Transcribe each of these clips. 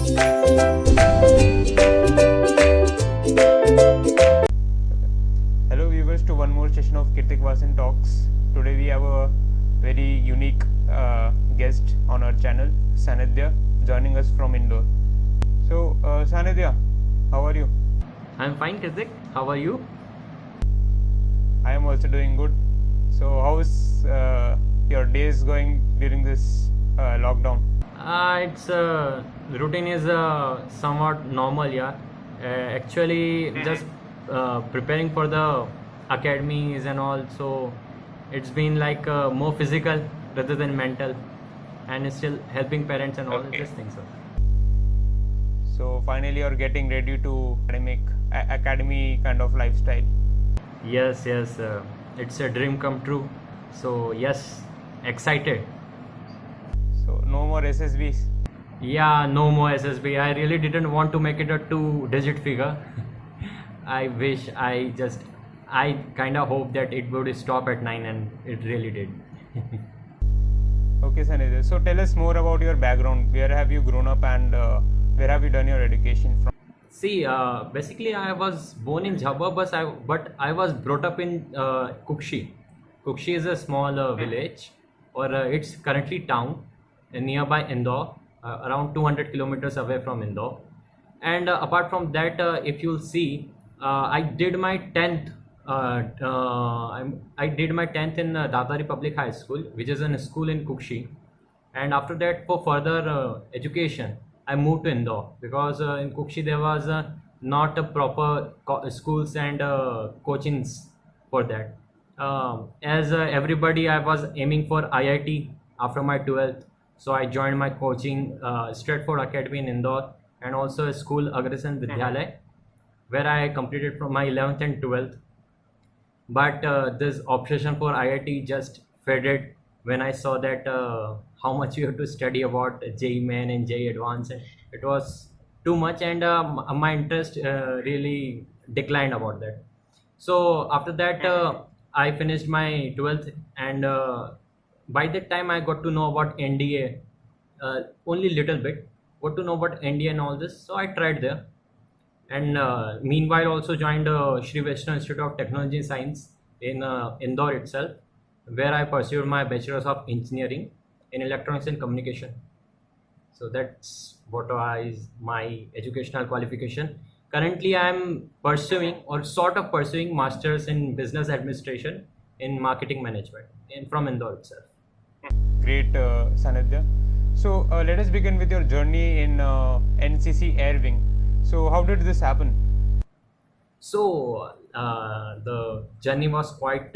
Hello viewers to one more session of Kirthik Vasan Talks. Today we have a very unique guest on our channel, Sanidhya, joining us from Indore. So Sanidhya, how are you? I'm fine, Kirthik. How are you? I am also doing good. So how's your days going during this lockdown? It's routine is somewhat normal, yeah. Actually, just preparing for the academies and all, so it's been like more physical rather than mental, and it's still helping parents and all these things. So finally you're getting ready to academy kind of lifestyle. Yes, it's a dream come true. So yes, excited. So no more SSBs. Yeah, no more SSB. I really didn't want to make it a 2-digit figure. I kind of hope that it would stop at 9, and it really did. Okay, Sanidhya. So tell us more about your background. Where have you grown up and where have you done your education from? See, basically I was born in Jhabba, but I was brought up in Kukshi. Kukshi is a small village, or it's currently town nearby Indore, around 200 kilometers away from Indore. And apart from that, if you'll see, I did my 10th. I did my 10th in Dadari Public High School, which is a school in Kukshi. And after that, for further education, I moved to Indore, because in Kukshi there was not a proper schools and coachings for that. As everybody, I was aiming for IIT after my 12th, so I joined my coaching Stratford Academy in Indore, and also a school Agrasan Vidyalaya, where I completed from my 11th and 12th. But this obsession for IIT just faded when I saw that how much you have to study about JEE Main and JEE Advanced. It was too much, and my interest really declined about that. So after that, I finished my 12th, and by that time I got to know about NDA, only little bit. Got to know about NDA and all this, so I tried there. And meanwhile also joined Sri Vaishnav Institute of Technology and Science in Indore itself, where I pursued my Bachelor's of Engineering in Electronics and Communication. So that's what is my educational qualification. Currently I am pursuing, or sort of pursuing, Masters in Business Administration in Marketing Management from Indore itself. Great, Sanidhya. So let us begin with your journey in NCC Air Wing. So how did this happen? So the journey was quite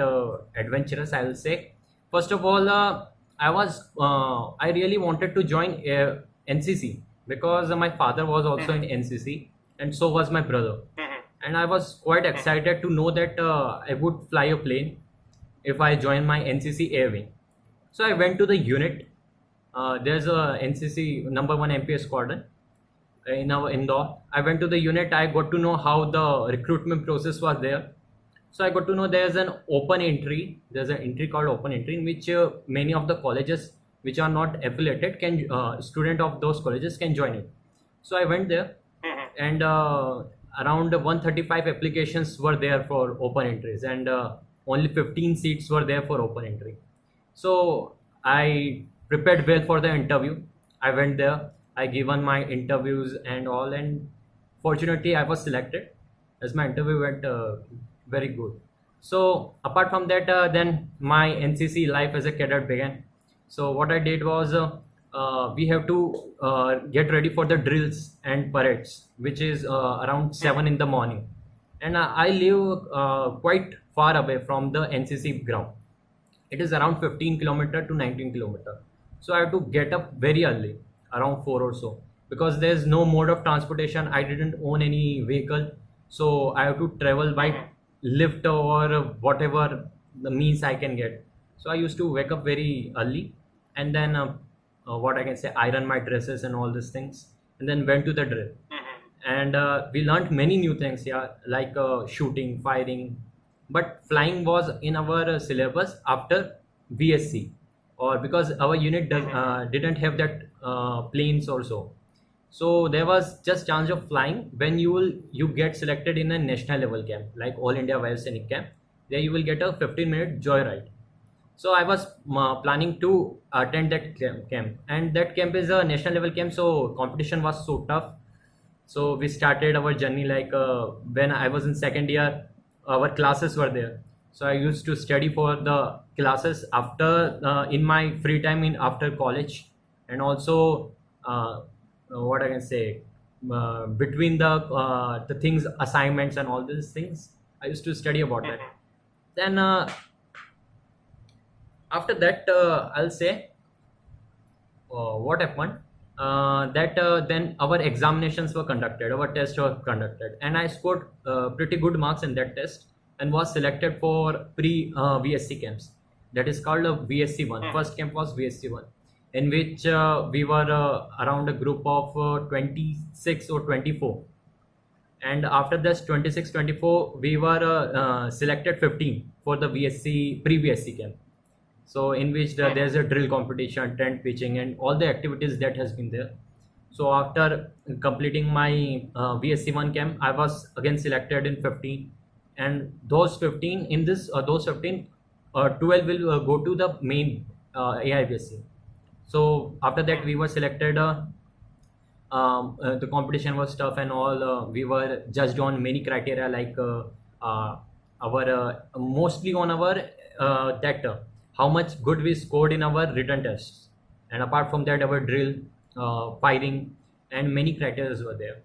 adventurous, I will say. First of all, I really wanted to join NCC, because my father was also in NCC, and so was my brother. And I was quite excited to know that I would fly a plane if I join my NCC Air Wing. So I went to the unit. There's a NCC number 1 MPS squadron in our Indore. I went to the unit. I got to know how the recruitment process was there. So I got to know there's an open entry. There's an entry called open entry, in which many of the colleges which are not affiliated student of those colleges can join it. So I went there, and around 135 applications were there for open entries, and only 15 seats were there for open entry. So I prepared well for the interview. I went there. I given my interviews and all, and fortunately I was selected, as my interview went very good. So apart from that, then my NCC life as a cadet began. So what I did was we have to get ready for the drills and parades, which is around 7 in the morning, and I live quite far away from the NCC ground. It is around 15 kilometer to 19 kilometer. So I have to get up very early, around 4 or so, because there's no mode of transportation. I didn't own any vehicle, so I have to travel by lift or whatever the means I can get. So I used to wake up very early, and then what I can say, iron my dresses and all these things, and then went to the drill. And we learned many new things, yeah, like shooting, firing, but flying was in our syllabus after VSC, or because our unit didn't have that planes also. So there was just chance of flying when you get selected in a national level camp like All India Vice Sainik camp. There you will get a 15-minute joyride. So I was planning to attend that camp, and that camp is a national level camp. So competition was so tough. So we started our journey like when I was in second year, our classes were there. So I used to study for the classes after in my free time in after college, and also what I can say between the things assignments and all these things. I used to study about that. Then after that, I'll say what happened that then our examinations were conducted, our tests were conducted, and I scored pretty good marks in that test and was selected for pre VSC camps. That is called a VSC 1. First camp was VSC 1, in which we were around a group of 26 or 24, and after this 26 24 we were selected 15 for the VSC pre-VSC camp. So in which there's a drill competition, tent pitching, and all the activities that has been there. So after completing my VSC 1 camp, I was again selected in 15, and those 15 in this those 15 12 will go to the main AIBSC. So after that we were selected. The competition was tough and all. We were judged on many criteria like our mostly on our that how much good we scored in our written tests, and apart from that our drill, firing, and many criteria were there.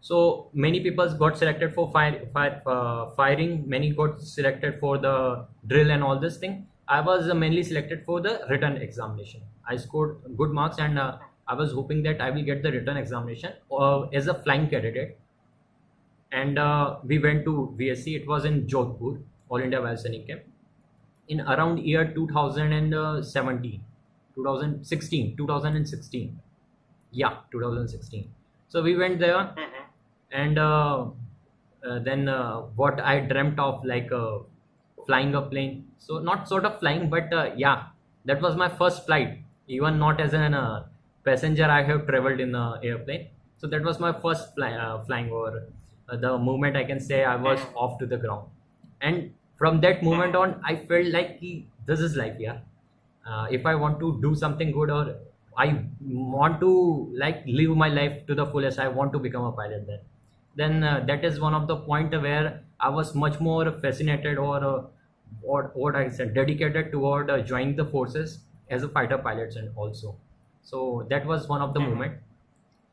So many people got selected for firing, many got selected for the drill and all this thing. I was mainly selected for the written examination. I scored good marks, and I was hoping that I will get the written examination as a flying candidate. And we went to VSC. It was in Jodhpur, All India Vasan Camp, in around year 2017, 2016. Yeah, 2016. So we went there, and then what I dreamt of, like flying a plane. So not sort of flying, but yeah, that was my first flight. Even not as an passenger, I have traveled in an airplane. So that was my first flying over. The moment I can say I was off to the ground, and from that moment on, I felt like this is life, yeah. If I want to do something good, or I want to like live my life to the fullest, I want to become a pilot. Then that is one of the point where I was much more fascinated, or what I said, dedicated toward joining the forces as a fighter pilot, and also. So that was one of the moment.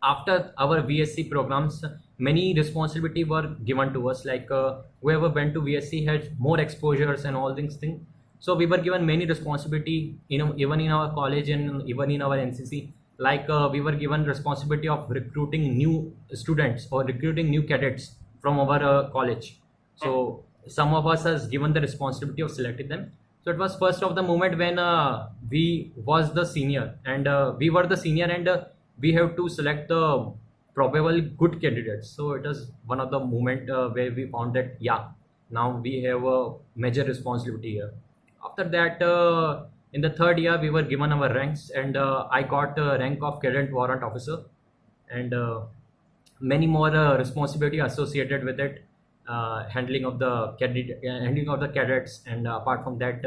After our VSC programs, many responsibility were given to us. Like whoever went to VSC had more exposures and all these things. So we were given many responsibility, even in our college and even in our NCC. Like we were given responsibility of recruiting new students or recruiting new cadets from our college. So some of us has given the responsibility of selecting them. So it was first of the moment when we was the senior, and we were the senior, and we have to select the probable good candidates. So it was one of the moment where we found that, yeah, now we have a major responsibility here. After that, in the third year, we were given our ranks, and I got rank of cadet warrant officer, and many more responsibility associated with it. Handling of the handling of the cadets, and apart from that,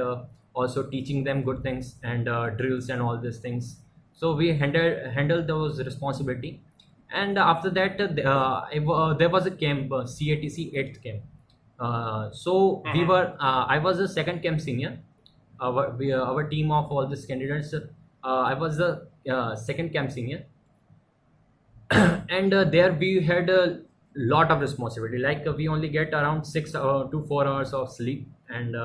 also teaching them good things and drills and all these things. So we handle those responsibility. And after that, there was a camp, CATC 8th camp. So we were I was the second camp senior. Our team of all these candidates, I was the second camp senior. And there we had a lot of responsibility. Like we only get around 6 to 4 hours of sleep, and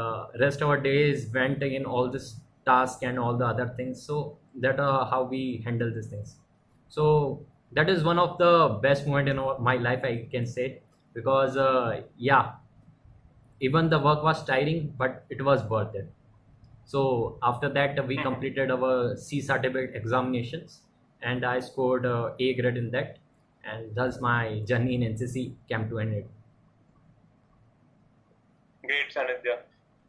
rest of our days went in all this task and all the other things. So that how we handle these things. So that is one of the best moment in my life, I can say, because yeah, even the work was tiring, but it was worth it. So after that, we completed our C certificate examinations, and I scored A grade in that, and thus my journey in NCC came to an end. Great, Sanidhya.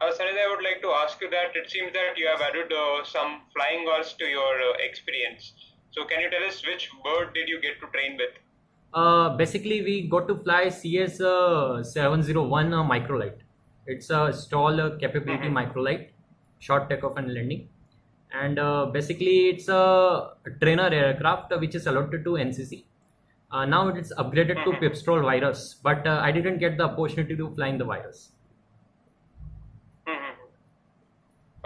Sanidhya, I would like to ask you that it seems that you have added some flying hours to your experience. So can you tell us which bird did you get to train with? Basically, we got to fly CS 701 microlight. It's a stall capability Mm-hmm. microlight, short takeoff and landing. And basically, it's a trainer aircraft which is allotted to NCC. Now it's upgraded to Mm-hmm. Pipstrol Virus, but I didn't get the opportunity to fly in the Virus. Mm-hmm.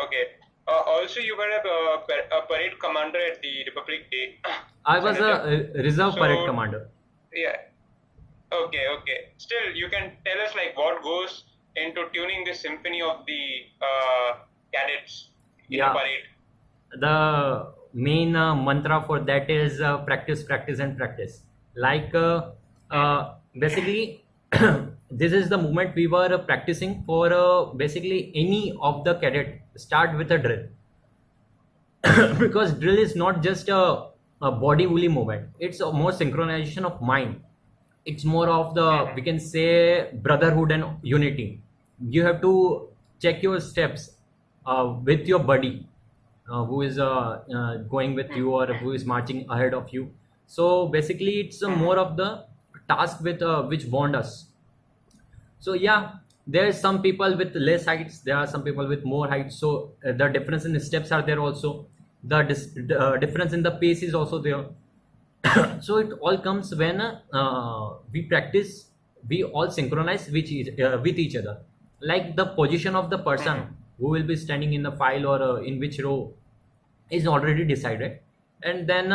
Okay. Also, you were a parade commander at the Republic Day, I was Sanidhya. a reserve parade So, commander. yeah. Okay, okay. Still, you can tell us like what goes into tuning the symphony of the cadets in a Yeah, parade. the main mantra for that is practice, practice, and practice. Like basically, this is the moment we were practicing for basically any of the cadet start with a drill. Because drill is not just a body only movement, it's a more synchronization of mind. It's more of the, we can say, brotherhood and unity. You have to check your steps with your buddy who is going with you or who is marching ahead of you. So basically it's more of the task with which bond us. So yeah, there's some people with less heights, there are some people with more heights, so the difference in the steps are there also, the difference in the pace is also there. So it all comes when we practice, we all synchronize with each other, like the position of the person who will be standing in the file or in which row is already decided. And then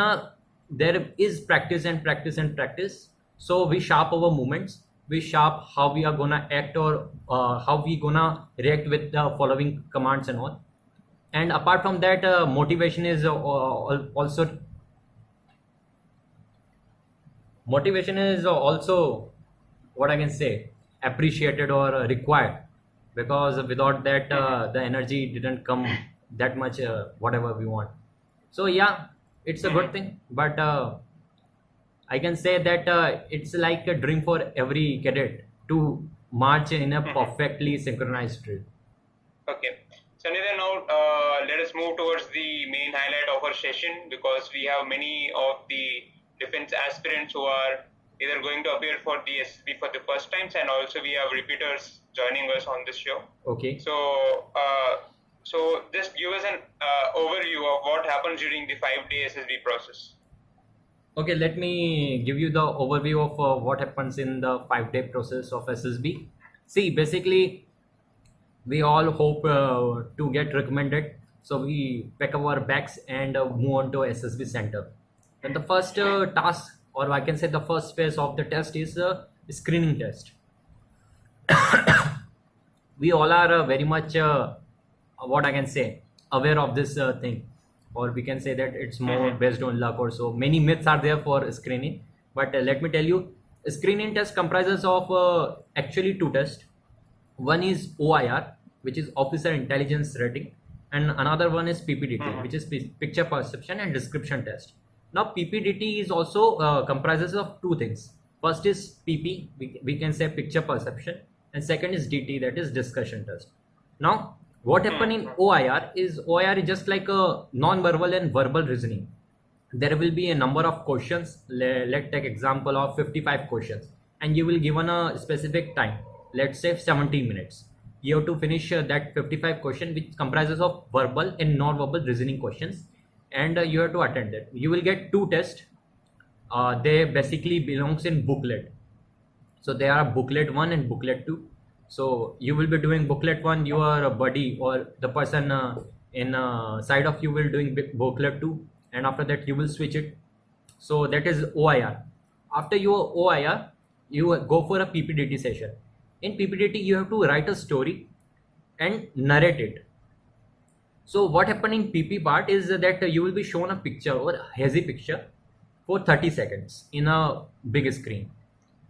there is practice and practice and practice, so we sharp our movements, we sharp how we are gonna act or how we gonna react with the following commands and all. And apart from that, motivation is also what I can say, appreciated or required, because without that the energy didn't come that much whatever we want. So yeah, it's a good thing, but I can say that it's like a dream for every cadet to march in a perfectly synchronized drill. Okay. Sanidhya, now let us move towards the main highlight of our session, because we have many of the defense aspirants who are either going to appear for the SSB for the first times, and also we have repeaters joining us on this show. Okay. So just give us an overview of what happens during the 5-day SSB process. Okay, let me give you the overview of what happens in the 5-day process of SSB. See, basically, we all hope to get recommended. So we pack our bags and move on to SSB center. Then the first task, or I can say the first phase of the test is screening test. We all are very much, what I can say, aware of this thing, or we can say that it's more based on luck or so. Many myths are there for screening, but let me tell you, screening test comprises of actually two tests. One is OIR, which is Officer Intelligence Rating, and another one is PPDT, which is Picture Perception and Description Test. Now, PPDT is also comprises of two things. First is PP, we can say Picture Perception, and second is DT, that is Discussion Test. Now, what happen in OIR is just like a non-verbal and verbal reasoning. There will be a number of questions. Let's take example of 55 questions, and you will given a specific time. Let's say 17 minutes. You have to finish that 55 question, which comprises of verbal and non-verbal reasoning questions, and you have to attend it. You will get two tests. They basically belongs in booklet. So there are booklet 1 and booklet 2. So you will be doing booklet 1, your buddy or the person in side of you will doing booklet 2, and after that you will switch it. So that is OIR. After your OIR, you go for a PPDT session. In PPDT, you have to write a story and narrate it. So what happened in PP part is that you will be shown a picture or a hazy picture for 30 seconds in a big screen.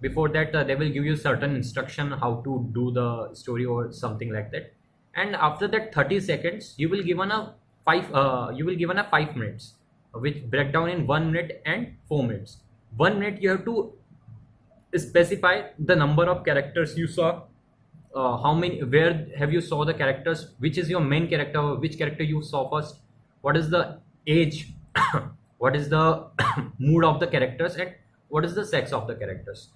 Before that, they will give you certain instruction how to do the story or something like that. And after that 30 seconds, you will given a 5 minutes, which break down in 1 minute and 4 minutes. 1 minute you have to specify the number of characters you saw, how many, where have you saw the characters, which is your main character, which character you saw first, what is the age, what is the mood of the characters, and what is the sex of the characters.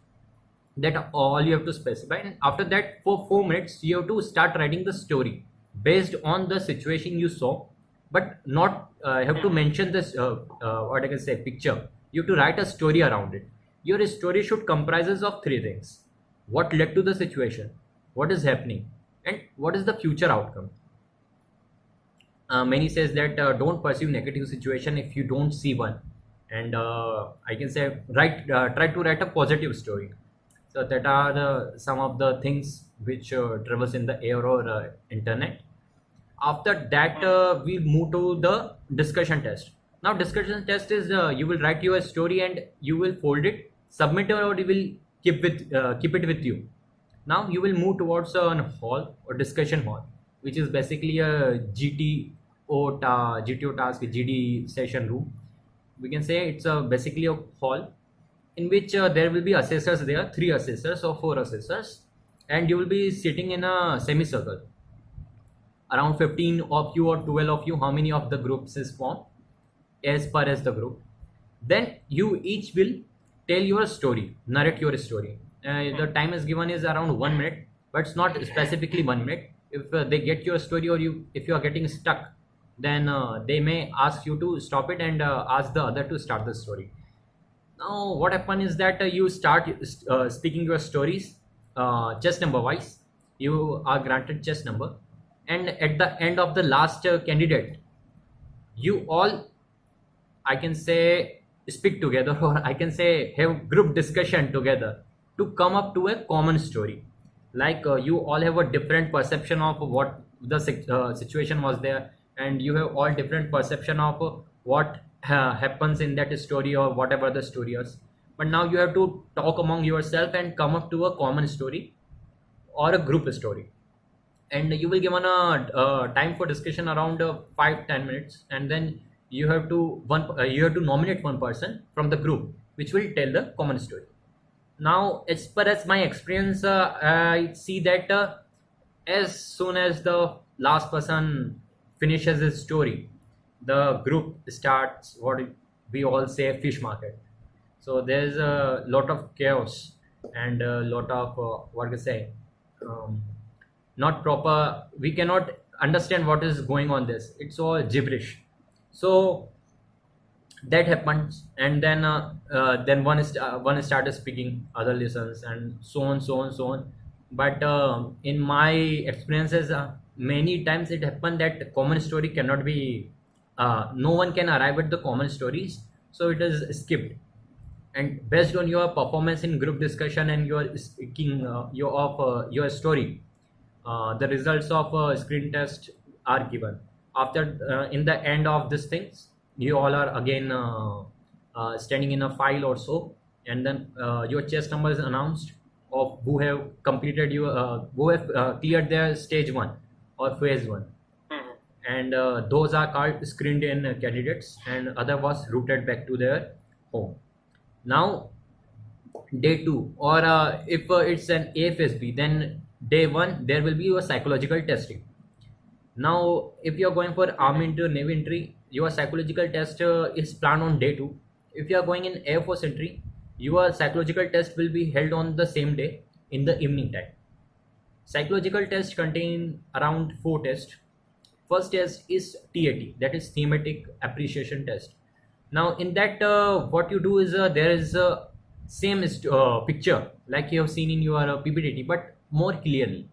That all you have to specify, and after that for 4 minutes you have to start writing the story based on the situation you saw, but not have to mention this what I can say picture. You have to write a story around it. Your story should comprises of three things: what led to the situation, what is happening, and what is the future outcome. Many says that don't pursue negative situation if you don't see one, and I can say try to write a positive story. So that are some of the things which travels in the air or internet. After that we move to the discussion test. Now discussion test is you will write your story and you will fold it, submit it, or you will keep it with you. Now you will move towards a hall or discussion hall, which is basically a GTO task GD session room. We can say it's basically a hall in which there will be assessors there, 3 assessors or 4 assessors, and you will be sitting in a semicircle. Around 15 of you or 12 of you, how many of the groups is formed as per as the group. Then you each will tell your story, narrate your story. The time is given is around 1 minute, but it's not specifically 1 minute. If they get your story, or if you are getting stuck, then they may ask you to stop it and ask the other to start the story. Now what happens is that you start speaking your stories chess number wise. You are granted chess number, and at the end of the last candidate, you all, I can say, speak together, or I can say have group discussion together to come up to a common story. Like you all have a different perception of what the situation was there, and you have all different perception of what happens in that story or whatever the story is. But now you have to talk among yourself and come up to a common story or a group story, and you will given a time for discussion around 5-10 minutes, and then you have to nominate one person from the group which will tell the common story. Now as per as my experience, I see that as soon as the last person finishes his story, the group starts what we all say fish market. So there's a lot of chaos and a lot of what to say, not proper, we cannot understand what is going on this, it's all gibberish. So that happens, and then one started speaking, other listens, and so on, so on, so on. But in my experiences, many times it happened that common story cannot be no one can arrive at the common stories, so it is skipped. And based on your performance in group discussion and your speaking your story, the results of screen test are given. After in the end of these things, you all are again standing in a file or so, and then your chess number is announced of who have completed who have cleared their stage 1 or phase 1. And those are called screened in candidates, and other was routed back to their home. Now day 2, or if it's an AFSB, then day 1 there will be a psychological testing. Now if you are going for army entry, navy entry, your psychological test is planned on day 2. If you are going in air force entry, your psychological test will be held on the same day in the evening time. Psychological test contain around 4 tests. First test is TAT, that is thematic appreciation test. Now in that what you do is there is a same picture like you have seen in your PPT, but more clear,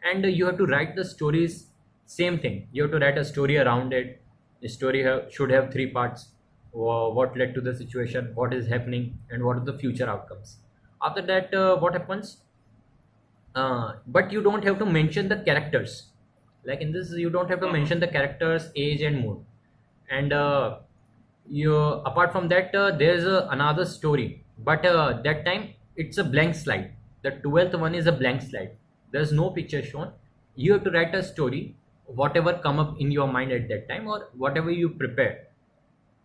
and you have to write the stories. Same thing, you have to write a story around it. The story should have 3 parts: what led to the situation, what is happening, and what are the future outcomes. After that what happens, but you don't have to mention the characters. Like in this, you don't have to mention the characters, age, and mood. And you apart from that, there's another story, but that time it's a blank slide. The 12th one is a blank slide, there's no picture shown. You have to write a story, whatever come up in your mind at that time, or whatever you prepare,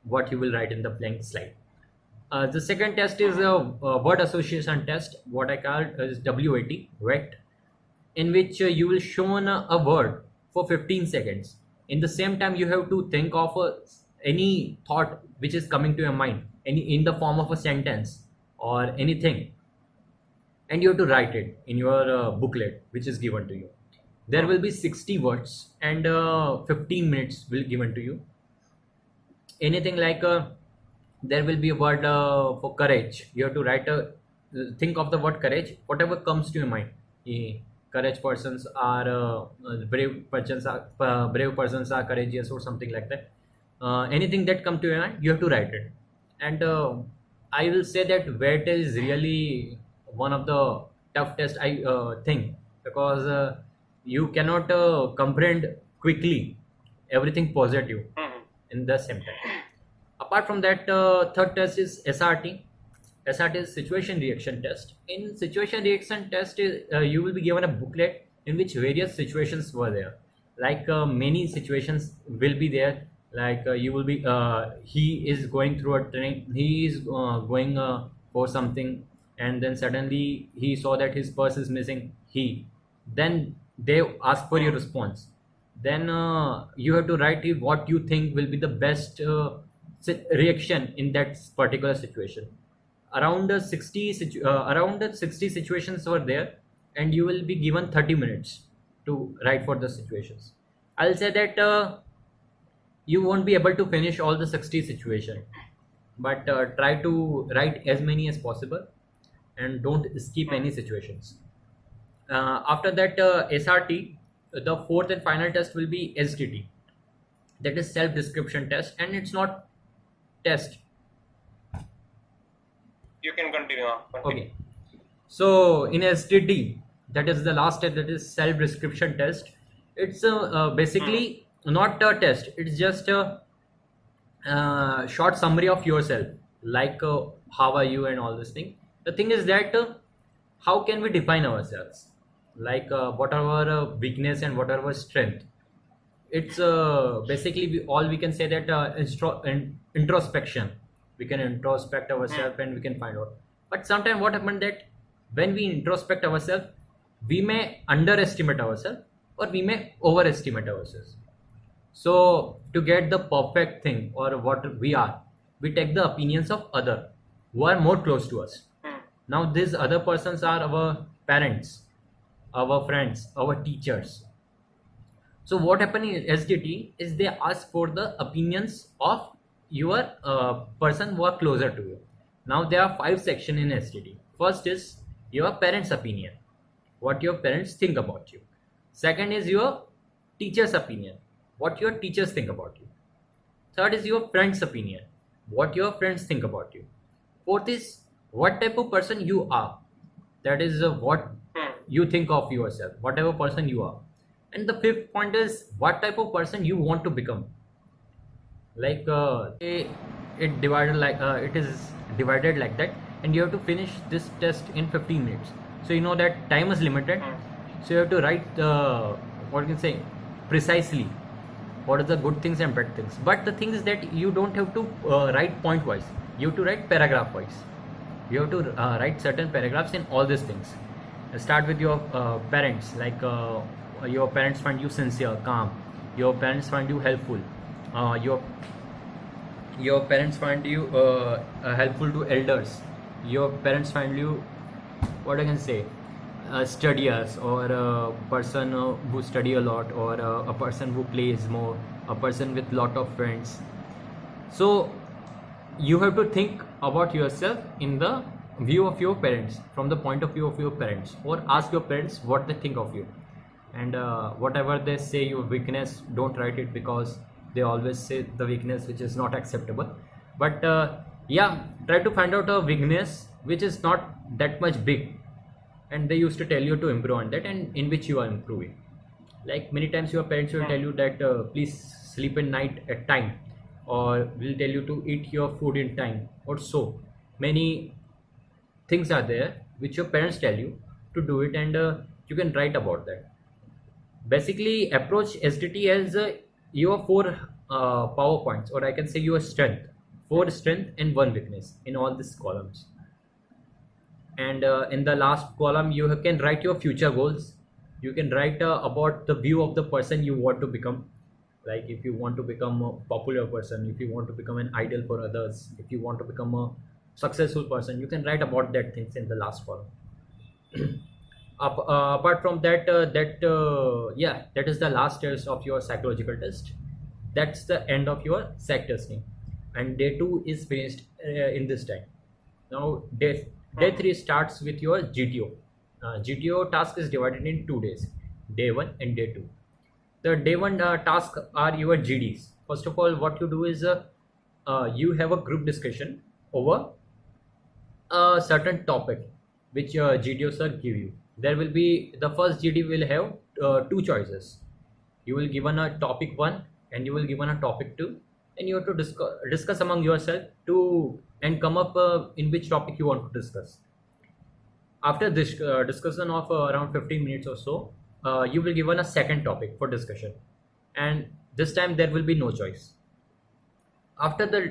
what you will write in the blank slide. The second test is a word association test, what I call is WAT, in which you will shown a word for 15 seconds. In the same time, you have to think of any thought which is coming to your mind, any in the form of a sentence or anything, and you have to write it in your booklet which is given to you. There will be 60 words and 15 minutes will given to you. Anything like there will be a word for courage. You have to write a think of the word courage, whatever comes to your mind. Courage persons are brave persons are courageous or something like that. Anything that come to your mind, you have to write it. And I will say that WAT is really one of the tough test I think, because you cannot comprehend quickly everything positive in the same time. Apart from that, third test is SRT. SRT is situation reaction test. In situation reaction test, you will be given a booklet in which various situations were there. Like many situations will be there. Like you will be, he is going through a train. He is going for something, and then suddenly he saw that his purse is missing. Then they ask for your response. Then you have to write what you think will be the best reaction in that particular situation. Around 60 situations were there, and you will be given 30 minutes to write for the situations. I'll say that you won't be able to finish all the 60 situation, but try to write as many as possible and don't skip any situations. After that, SRT, the fourth and final test will be SDT, that is self description test, and it's not test. You can continue. Okay. So in SDT, that is the last test, that is self description test. It's basically not a test. It's just a short summary of yourself, like how are you and all this thing. The thing is that how can we define ourselves? Like what are our weakness and what are our strength? It's basically we can say that introspection. We can introspect ourselves and we can find out. But sometimes what happens that when we introspect ourselves, we may underestimate ourselves or we may overestimate ourselves. So to get the perfect thing or what we are, we take the opinions of other who are more close to us. Now these other persons are our parents, our friends, our teachers. So what happened in SDT is they ask for the opinions of your person who are closer to you. Now there are 5 sections in SDT. First is your parents' opinion, what your parents think about you. Second is your teacher's opinion, what your teachers think about you. Third is your friend's opinion, what your friends think about you. Fourth is what type of person you are, that is what you think of yourself, whatever person you are. And the fifth point is what type of person you want to become. Like it is divided like that, and you have to finish this test in 15 minutes. So you know that time is limited, so you have to write what you can say precisely what are the good things and bad things. But the thing is that you don't have to write point wise, you have to write paragraph wise. You have to write certain paragraphs in all these things. Start with your parents, like your parents find you sincere, calm, your parents find you helpful, your parents find you helpful to elders, your parents find you, what I can say, studious, or a person who study a lot, or a person who plays more, a person with lot of friends. So you have to think about yourself in the view of your parents, from the point of view of your parents, or ask your parents what they think of you. And whatever they say your weakness, don't write it, because they always say the weakness which is not acceptable. But yeah, try to find out a weakness which is not that much big, and they used to tell you to improve on that, and in which you are improving. Like many times your parents will tell you that please sleep at night at time, or will tell you to eat your food in time, or so many things are there which your parents tell you to do it, and you can write about that. Basically approach SDT as your 4 power points, or I can say your strength, 4 strength and 1 weakness in all these columns. And in the last column you can write your future goals. You can write about the view of the person you want to become, Like if you want to become a popular person, if you want to become an idol for others, if you want to become a successful person, you can write about that things in the last column. Apart from that, yeah, that is the last test of your psychological test. That's the end of your psych testing, and day 2 is finished in this time. Now day 3 starts with your GTO. GTO task is divided in 2 days, day 1 and day 2. The day 1 task are your GDs. First of all, what you do is you have a group discussion over a certain topic which GTO sir give you. There will be the first GD will have two choices. You will given a topic 1 and you will given a topic 2, and you have to discuss among yourself to and come up in which topic you want to discuss. After this discussion of around 15 minutes or so, you will given a second topic for discussion, and this time there will be no choice. After the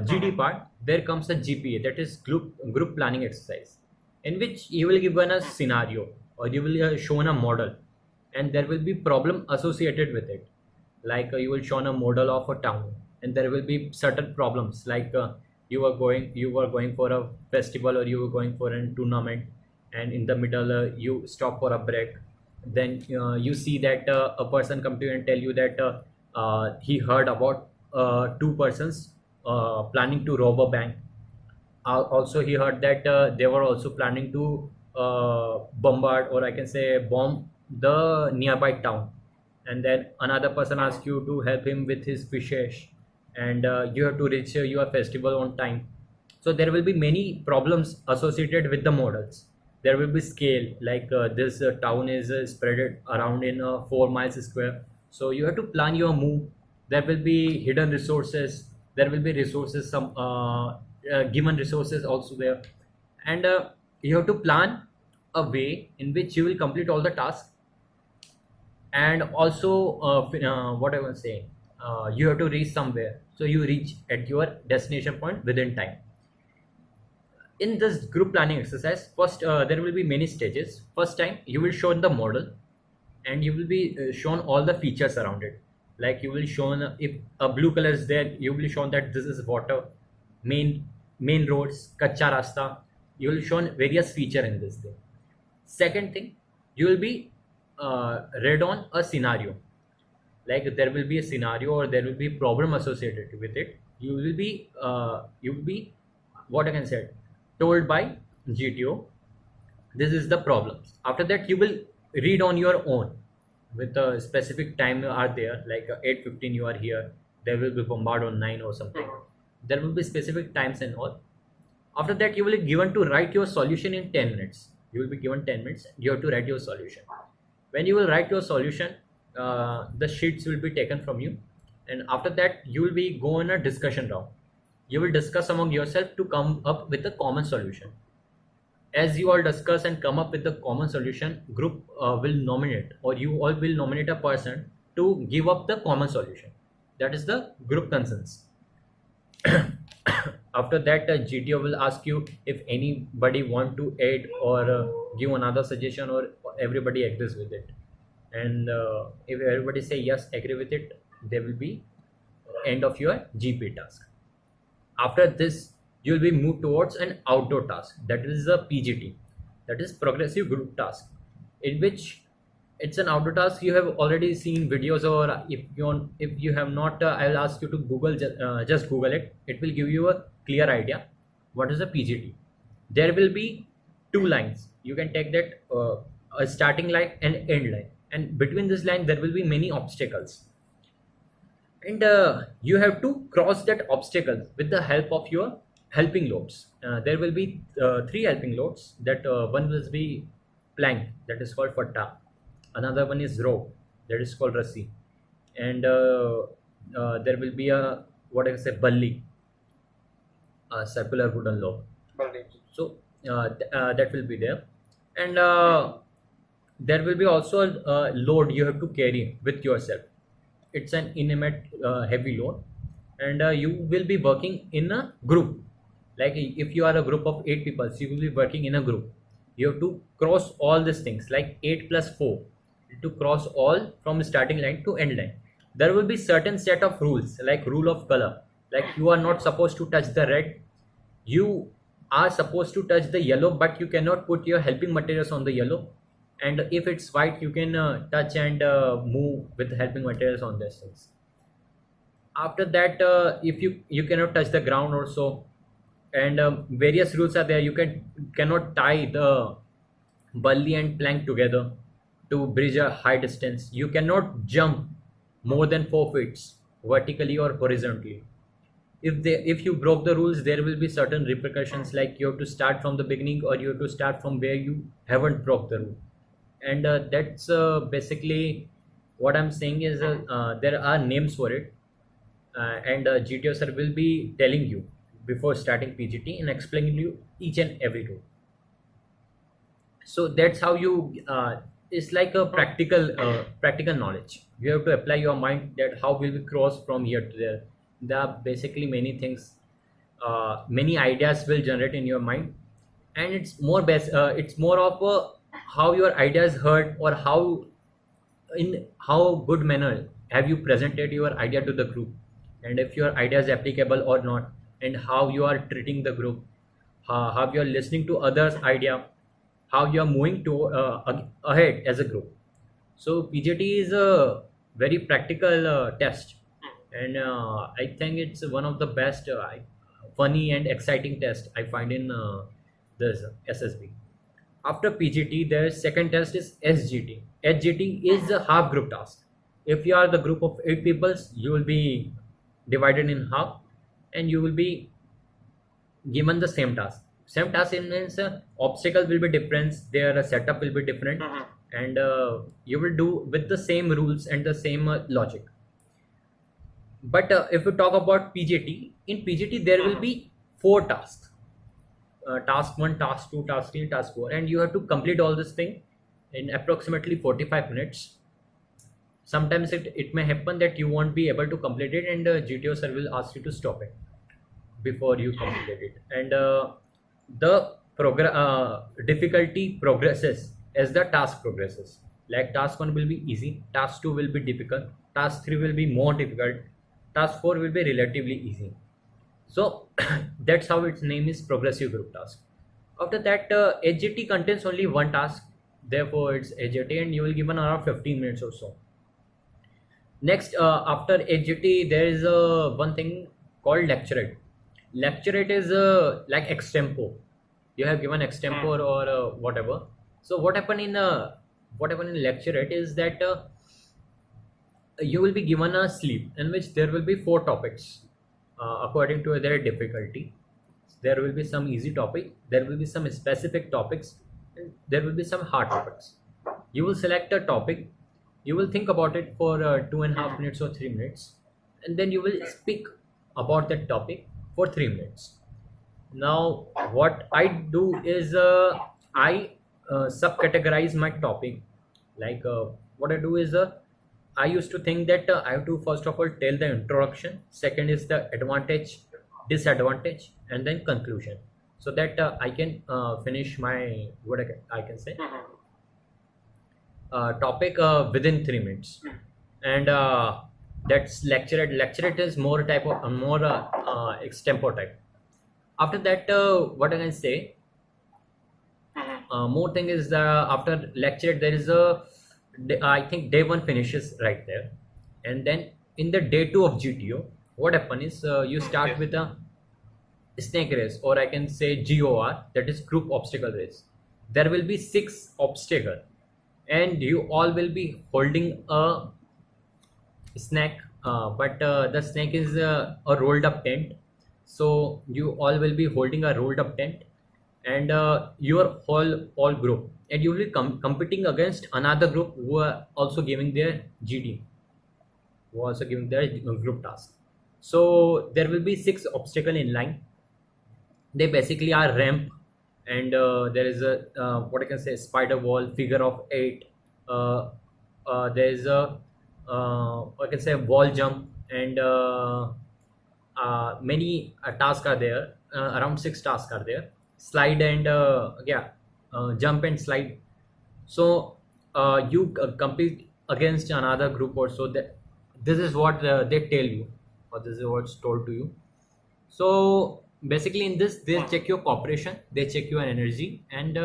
GD part, there comes a GPA, that is group planning exercise, in which you will given a scenario or you will shown a model, and there will be problem associated with it. Like you will shown a model of a town, and there will be certain problems like you were going for a festival or you were going for a tournament, and in the middle you stop for a break. Then you see that a person come to you and tell you that he heard about two persons planning to rob a bank. Also he heard that they were also planning to bombard, or I can say bomb, the nearby town. And then another person asks you to help him with his fishes, and you have to reach your festival on time. So there will be many problems associated with the models. There will be scale, like this town is spread around in 4 miles square, so you have to plan your move. There will be hidden resources, there will be resources, some given resources also there, and you have to plan a way in which you will complete all the tasks. And also what I was saying, you have to reach somewhere, so you reach at your destination point within time. In this group planning exercise, first there will be many stages. First time you will show the model, and you will be shown all the features around it. Like you will shown, if a blue color is there, you will be shown that this is water, main roads, kacha rasta. You will shown various feature in this thing. Second thing, you will be read on a scenario. Like there will be a scenario or there will be problem associated with it. You will be what I can say, told by GTO, this is the problems. After that you will read on your own with a specific time are there, like 8:15 you are here, there will be bombard on 9 or something. There will be specific times and all. After that you will be given to write your solution in 10 minutes. You will be given 10 minutes, you have to write your solution. When you will write your solution, the sheets will be taken from you, and after that you will be go on a discussion round. You will discuss among yourself to come up with a common solution. As you all discuss and come up with the common solution, group will nominate, or you all will nominate a person to give up the common solution. That is the group consensus. After that GTO will ask you if anybody want to add or give another suggestion, or everybody agrees with it. And if everybody say yes, agree with it, there will be end of your GP task. After this you will be moved towards an outdoor task, that is a PGT, that is progressive group task, in which it's an outdoor task. You have already seen videos, or if you have not, I'll ask you to Google, just Google it. It will give you a clear idea what is a PGT. There will be two lines. You can take that a starting line and end line, and between this line there will be many obstacles, and you have to cross that obstacle with the help of your helping loads. There will be 3 helping loads. That one will be plank, that is called fatta. Another one is rope, that is called rassi, and there will be a, what I can say, balli, a circular wooden log. So that will be there, and there will be also a load you have to carry with yourself. It's an inanimate heavy load, and you will be working in a group. Like if you are a group of 8 people, so you will be working in a group. You have to cross all these things, like 8 plus 4, to cross all from starting line to end line. there will be certain set of rules, like rule of color, like you are not supposed to touch the red, you are supposed to touch the yellow, but you cannot put your helping materials on the yellow, and if it's white you can touch and move with helping materials on these things. After that, if you cannot touch the ground also, and various rules are there. You cannot tie the bully and plank together to bridge a high distance. You cannot jump more than 4 feet vertically or horizontally. If you broke the rules, there will be certain repercussions, like you have to start from the beginning, or you have to start from where you haven't broke the rule. And that's basically what I'm saying is, there are names for it, and GTO sir will be telling you before starting PGT and explaining you each and every rule. So that's how you it's like a practical knowledge. You have to apply your mind, that how will we cross from here to there. There are basically many things, many ideas will generate in your mind, and it's more of how your ideas heard, or how good manner have you presented your idea to the group, and if your idea is applicable or not, and how you are treating the group, how you are listening to others idea, how you are moving to ahead as a group. So PJT is a very practical test, and I think it's one of the best funny and exciting test I find in this SSB. After PGT, their second test is SGT. SGT is a half group task. If you are the group of 8 people, you will be divided in half, and you will be given the same task. Same task means obstacle will be different, their setup will be different, and you will do with the same rules and the same logic. But if you talk about PGT, in PGT there will be 4 tasks. Task 1, task 2, task 3, task 4, and you have to complete all this thing in approximately 45 minutes. Sometimes it may happen that you won't be able to complete it, and GTO sir will ask you to stop it before you complete it. And the difficulty progresses as the task progresses. Like task 1 will be easy, task 2 will be difficult, task 3 will be more difficult, task 4 will be relatively easy. So that's how its name is progressive group task. After that, HJT contains only 1 task, therefore it's HJT, and you will given around 15 minutes or so. Next, after HJT, there is one thing called lecturate. Lecturate is like extempo. You have given extempo or whatever. So what happened in lecturate is that you will be given a slip in which there will be 4 topics according to their difficulty. There will be some easy topic, there will be some specific topics, and there will be some hard topics. You will select a topic, you will think about it for 2.5 minutes or 3 minutes, and then you will speak about that topic for 3 minutes. Now what I do is I subcategorize my topic. Like what I do is I used to think that I have to first of all tell the introduction, second is the advantage, disadvantage, and then conclusion, so that I can finish my what I can say topic within 3 minutes. And that's lecturate. Lecturate is more type of more extempore type. After that, what I can say, more thing is after lecturate there is I think day 1 finishes right there, and then in the day 2 of GTO, what happen is you start with a snake race, or I can say GOR, that is group obstacle race. There will be 6 obstacles, and you all will be holding a snake, but the snake is a rolled up tent. So you all will be holding a rolled up tent, and your whole group, and you will be competing against another group who are also giving their GD, who are also giving their group task. So there will be 6 obstacles in line. They basically are ramp, and there is a what I can say spider wall, figure of 8. There is a I can say wall jump, and many tasks are there. Around 6 tasks are there. Slide and jump and slide. So you compete against another group also, that this is what they tell you, or this is what's told to you. So basically in this they check your cooperation, they check your energy, and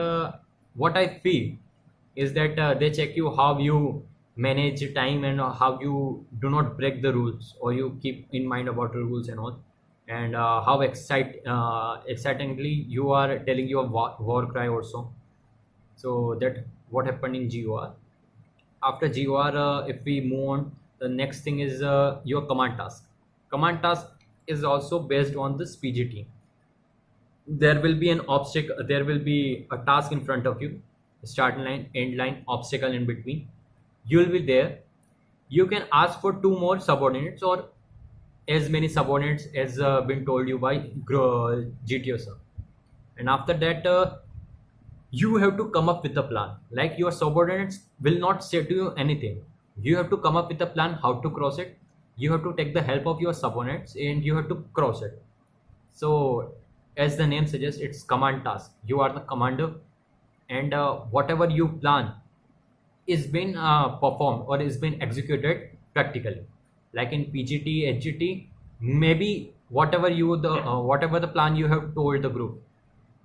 what I feel is that they check you how you manage your time, and how you do not break the rules, or you keep in mind about the rules and all, and how excitingly you are telling your war cry also. So that what happened in GOR. After GOR, if we move on, the next thing is your command task. Command task is also based on this PGT. There will be an obstacle, there will be a task in front of you, start line, end line, obstacle in between. You will be there. You can ask for two more subordinates, or as many subordinates as been told you by GTO sir. And after that, you have to come up with a plan. Like, your subordinates will not say to you anything. You have to come up with a plan how to cross it. You have to take the help of your subordinates, and you have to cross it. So as the name suggests, it's command task. You are the commander, and whatever you plan is been performed or is been executed practically. Like in PGT, HGT, maybe whatever the plan you have told the group,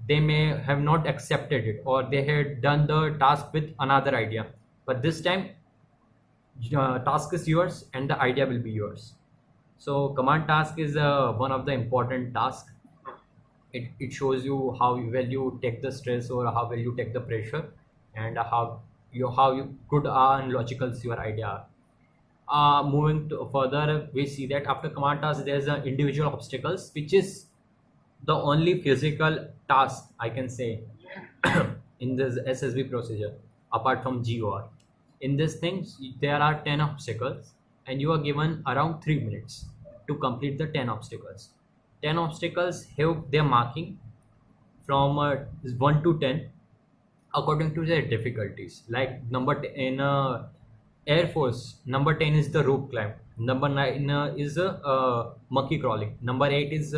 they may have not accepted it, or they had done the task with another idea. But this time, task is yours and the idea will be yours. So command task is one of the important tasks. It shows you how well you take the stress, or how well you take the pressure, and how you good are and logical is your idea. Moving to further, we see that after command task there's individual obstacles, which is the only physical task I can say in this SSB procedure apart from GOR. In this thing, there are 10 obstacles, and you are given around 3 minutes to complete the 10 obstacles. 10 obstacles have their marking from 1 to 10 according to their difficulties. Like in Air Force, number 10 is the rope climb. Number 9 is monkey crawling. Number 8 is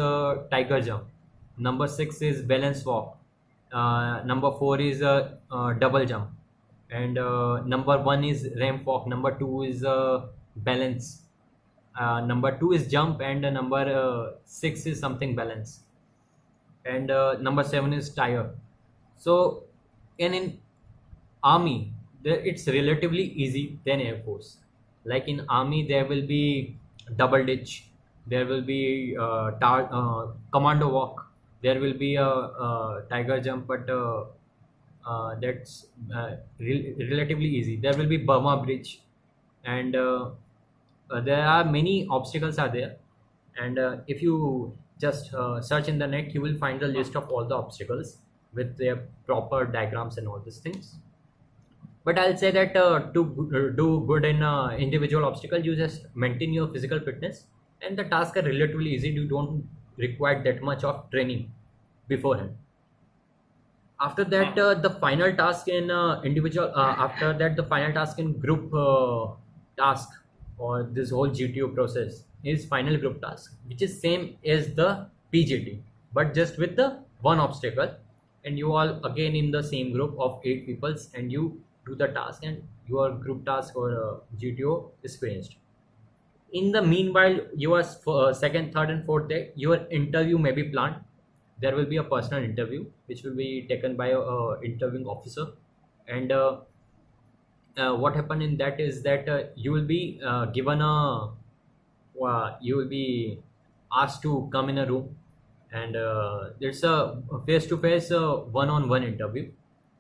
tiger jump. Number 6 is balance walk. Number 4 is double jump. And number 1 is ramp walk. Number 2 is balance. Number 2 is jump, and number 6 is something balance. And number 7 is tire. So in army, it's relatively easy than Air Force. Like in army, there will be double ditch, there will be commando walk, there will be a tiger jump, but that's relatively easy. There will be Burma bridge, and there are many obstacles are there. And if you just search in the net, you will find the list of all the obstacles with their proper diagrams and all these things. But I'll say that to do good in individual obstacle, you just maintain your physical fitness, and the tasks are relatively easy. You don't require that much of training beforehand. After that, the final task in individual. After that, the final task in group task, or this whole GTO process, is final group task, which is same as the PGT, but just with the one obstacle, and you all again in the same group of 8 peoples, and you do the task, and your group task or GTO is finished. In the meanwhile, your second, third, and fourth day, your interview may be planned. There will be a personal interview which will be taken by a interviewing officer, and what happened in that is that you will be given a you will be asked to come in a room, and it's a face-to-face one-on-one interview.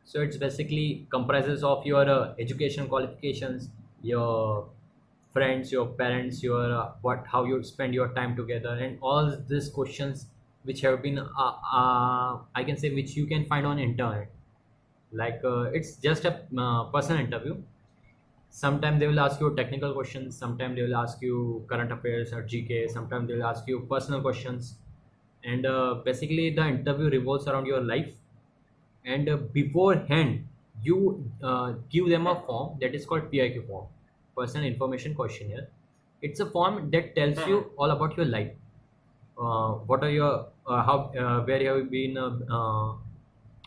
So it's basically comprises of your education qualifications, your friends, your parents, your how you spend your time together, and all these questions which have been I can say which you can find on internet. Like it's just a personal interview. Sometimes they will ask you technical questions, sometimes they will ask you current affairs or GK, sometimes they will ask you personal questions, and basically the interview revolves around your life. And beforehand, you give them a form that is called PIQ form, personal information questionnaire. It's a form that tells you all about your life. What are your where have you been,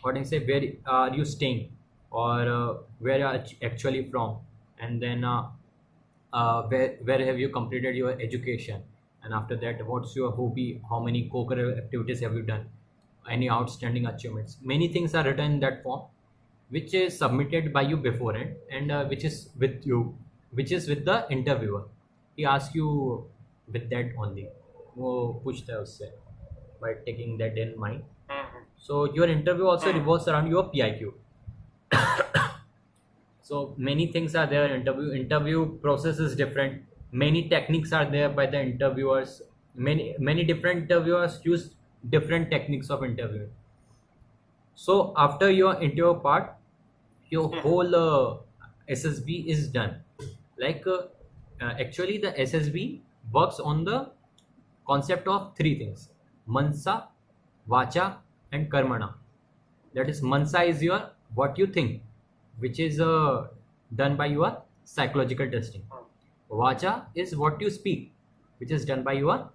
what do you say, where are you staying, or where are you actually from, and then where have you completed your education, and after that what's your hobby, how many co-curricular activities have you done, any outstanding achievements. Many things are written in that form, which is submitted by you beforehand, and which is with you, which is with the interviewer. He asks you with that only, वो पूछता है उससे, by taking that in mind. So your interview also revolves around your PIQ. So many things are there. Interview process is different. Many techniques are there by the interviewers. Many different interviewers use different techniques of interviewing. So after your interview part, your whole SSB is done. Like actually, the SSB works on the concept of three things: Mansa, Vacha, and Karmana. That is, Mansa is your what you think, which is done by your psychological testing. Vacha is what you speak, which is done by your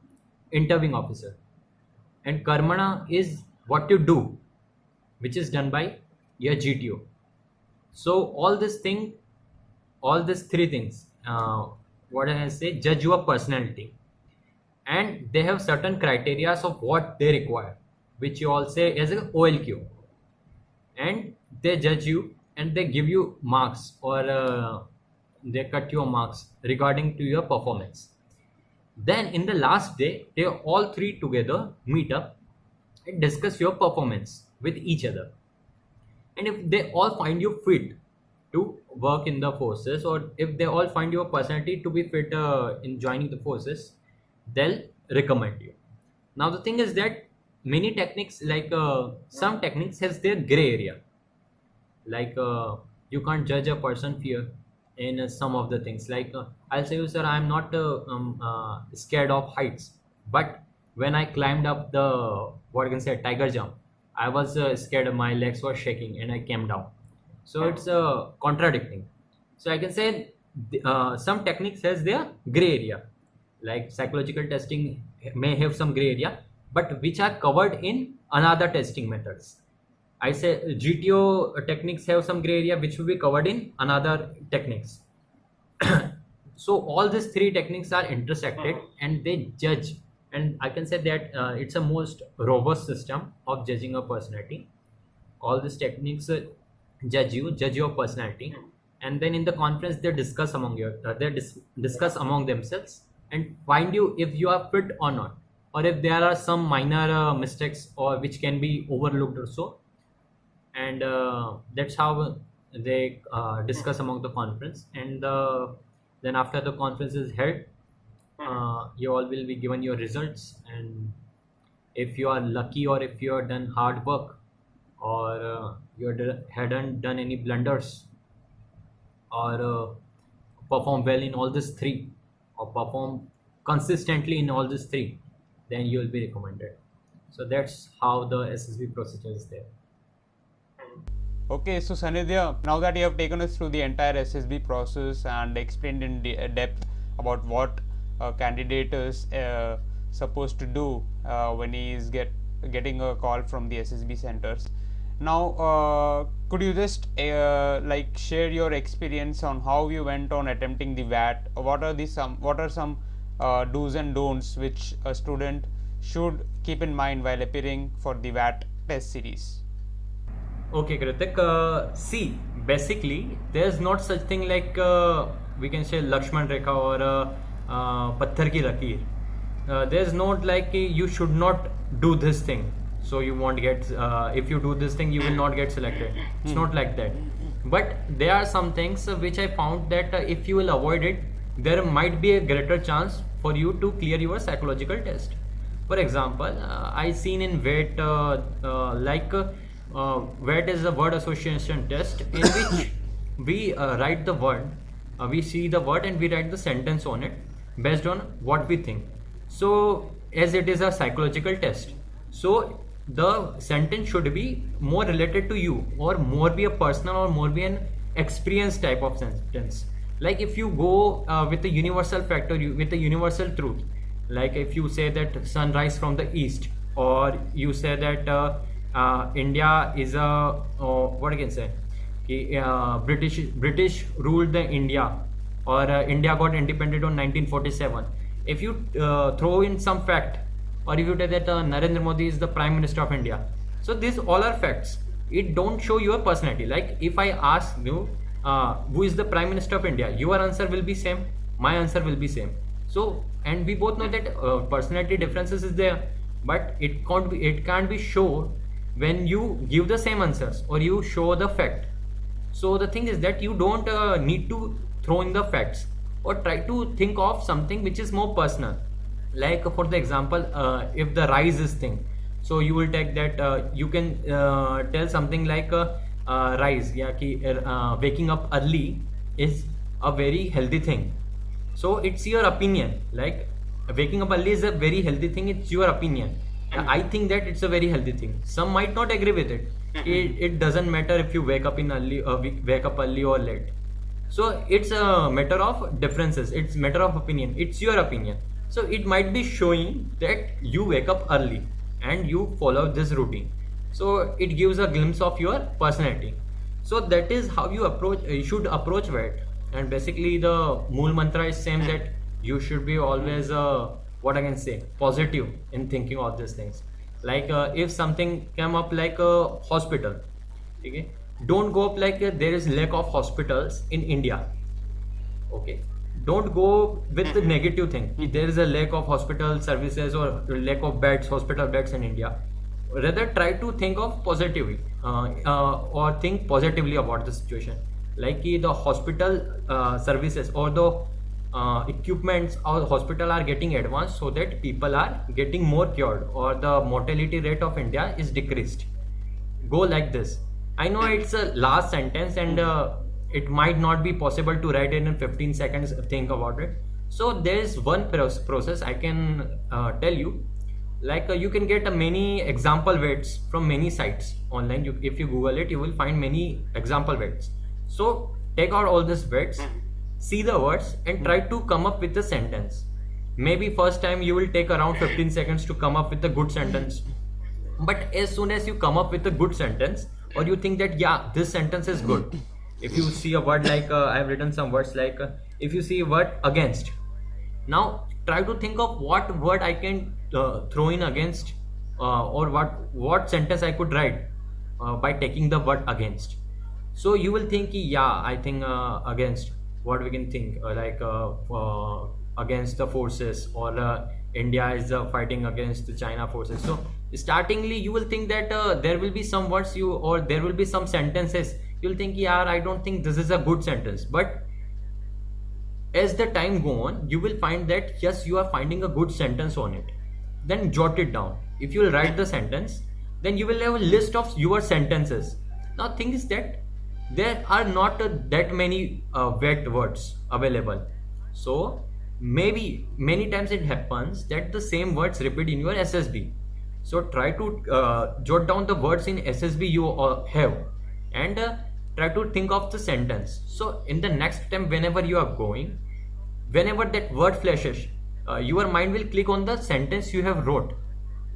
interviewing officer. And Karmana is what you do, which is done by your GTO. So all these three things, what I say, judge your personality, and they have certain criteria of what they require, which you all say as an OLQ, and they judge you and they give you marks, or they cut your marks regarding to your performance. Then in the last day, they all three together meet up and discuss your performance with each other. And if they all find you fit to work in the forces, or if they all find your personality to be fit in joining the forces, they'll recommend you. Now the thing is that many techniques, like some techniques has their gray area. Like you can't judge a person fear in some of the things. Like I'll say you, sir, I'm not scared of heights, but when I climbed up the, what I can say, tiger jump, I was scared, my legs were shaking and I came down. So it's contradicting. So I can say some techniques has their gray area. Like psychological testing may have some gray area, but which are covered in another testing methods. I say GTO techniques have some gray area which will be covered in another techniques. So all these three techniques are intersected and they judge, and I can say that it's a most robust system of judging a personality. All these techniques judge your personality, and then in the conference they discuss discuss among themselves and find you if you are fit or not, or if there are some minor mistakes or which can be overlooked or so. And that's how they discuss among the conference. And then after the conference is held, you all will be given your results, and if you are lucky, or if you have done hard work, or hadn't done any blunders, or perform well in all these three, or perform consistently in all these three, then you will be recommended. So that's how the SSB procedure is there. Okay, so Sanidhya, now that you have taken us through the entire SSB process and explained in depth about what a candidate is supposed to do when he is getting a call from the SSB centers. Now, could you just like share your experience on how you went on attempting the WAT? What are some do's and don'ts which a student should keep in mind while appearing for the WAT test series? Okay, Kirthik. See, basically, there's not such thing like we can say Lakshman Rekha or Patthar ki Lakir. There's not like you should not do this thing, so you won't get. If you do this thing, you will not get selected. It's not like that. But there are some things which I found that if you will avoid it, there might be a greater chance for you to clear your psychological test. For example, I seen in WAT WAT is a word association test in which we write the word, we see the word and we write the sentence on it based on what we think. So as it is a psychological test, so the sentence should be more related to you, or more be a personal, or more be an experience type of sentence. Like if you go with the universal factor, with the universal truth, like if you say that sun rise from the east, or you say that India is a what I can say, British ruled the India or India got independent on 1947. If you throw in some fact, or if you tell that Narendra Modi is the Prime Minister of India, so these all are facts. It don't show your personality. Like if I ask you who is the Prime Minister of India, your answer will be same, my answer will be same. So, and we both know that personality differences is there, but it can't be shown when you give the same answers or you show the fact. So the thing is that you don't need to throw in the facts, or try to think of something which is more personal. Like for the example, if the rise is thing, so you will take that you can tell something like rise, yeah, waking up early is a very healthy thing. So it's your opinion. Like waking up early is a very healthy thing. It's your opinion. I think that it's a very healthy thing. Some might not agree with it. It doesn't matter if you wake up in early, wake up early or late. So it's a matter of differences. It's matter of opinion. It's your opinion. So it might be showing that you wake up early and you follow this routine. So it gives a glimpse of your personality. So that is how you should approach WAT. And basically the mool mantra is same, that you should be always what I can say, positive in thinking of these things. Like if something came up like a hospital, okay, don't go up like there is lack of hospitals in India. Okay, don't go with the negative thing. There is a lack of hospital services or lack of beds, hospital beds in India. Rather try to think of positively, or think positively about the situation. Like the hospital services or the equipments or the hospital are getting advanced, so that people are getting more cured, or the mortality rate of India is decreased. Go like this. I know it's a last sentence, and it might not be possible to write it in 15 seconds. Think about it. So there is one process I can tell you. Like you can get many example weights from many sites online. If you Google it, you will find many example weights. So take out all these weights, see the words, and try to come up with a sentence. Maybe first time you will take around 15 seconds to come up with a good sentence. But as soon as you come up with a good sentence, or you think that yeah, this sentence is good, if you see a word like I have written some words like if you see a word against, now try to think of what word I can throw in against, or what sentence I could write by taking the word against. So you will think yeah, I think against, what we can think against the forces, or India is fighting against the China forces. So startingly you will think that there will be some words or there will be some sentences you'll think yeah, I don't think this is a good sentence. But as the time go on, you will find that yes, you are finding a good sentence on it. Then jot it down. If you will write the sentence, then you will have a list of your sentences. Now thing is that there are not that many wet words available. So maybe many times it happens that the same words repeat in your SSB. So try to jot down the words in SSB you have, and try to think of the sentence. So in the next time, whenever you are going, whenever that word flashes, your mind will click on the sentence you have wrote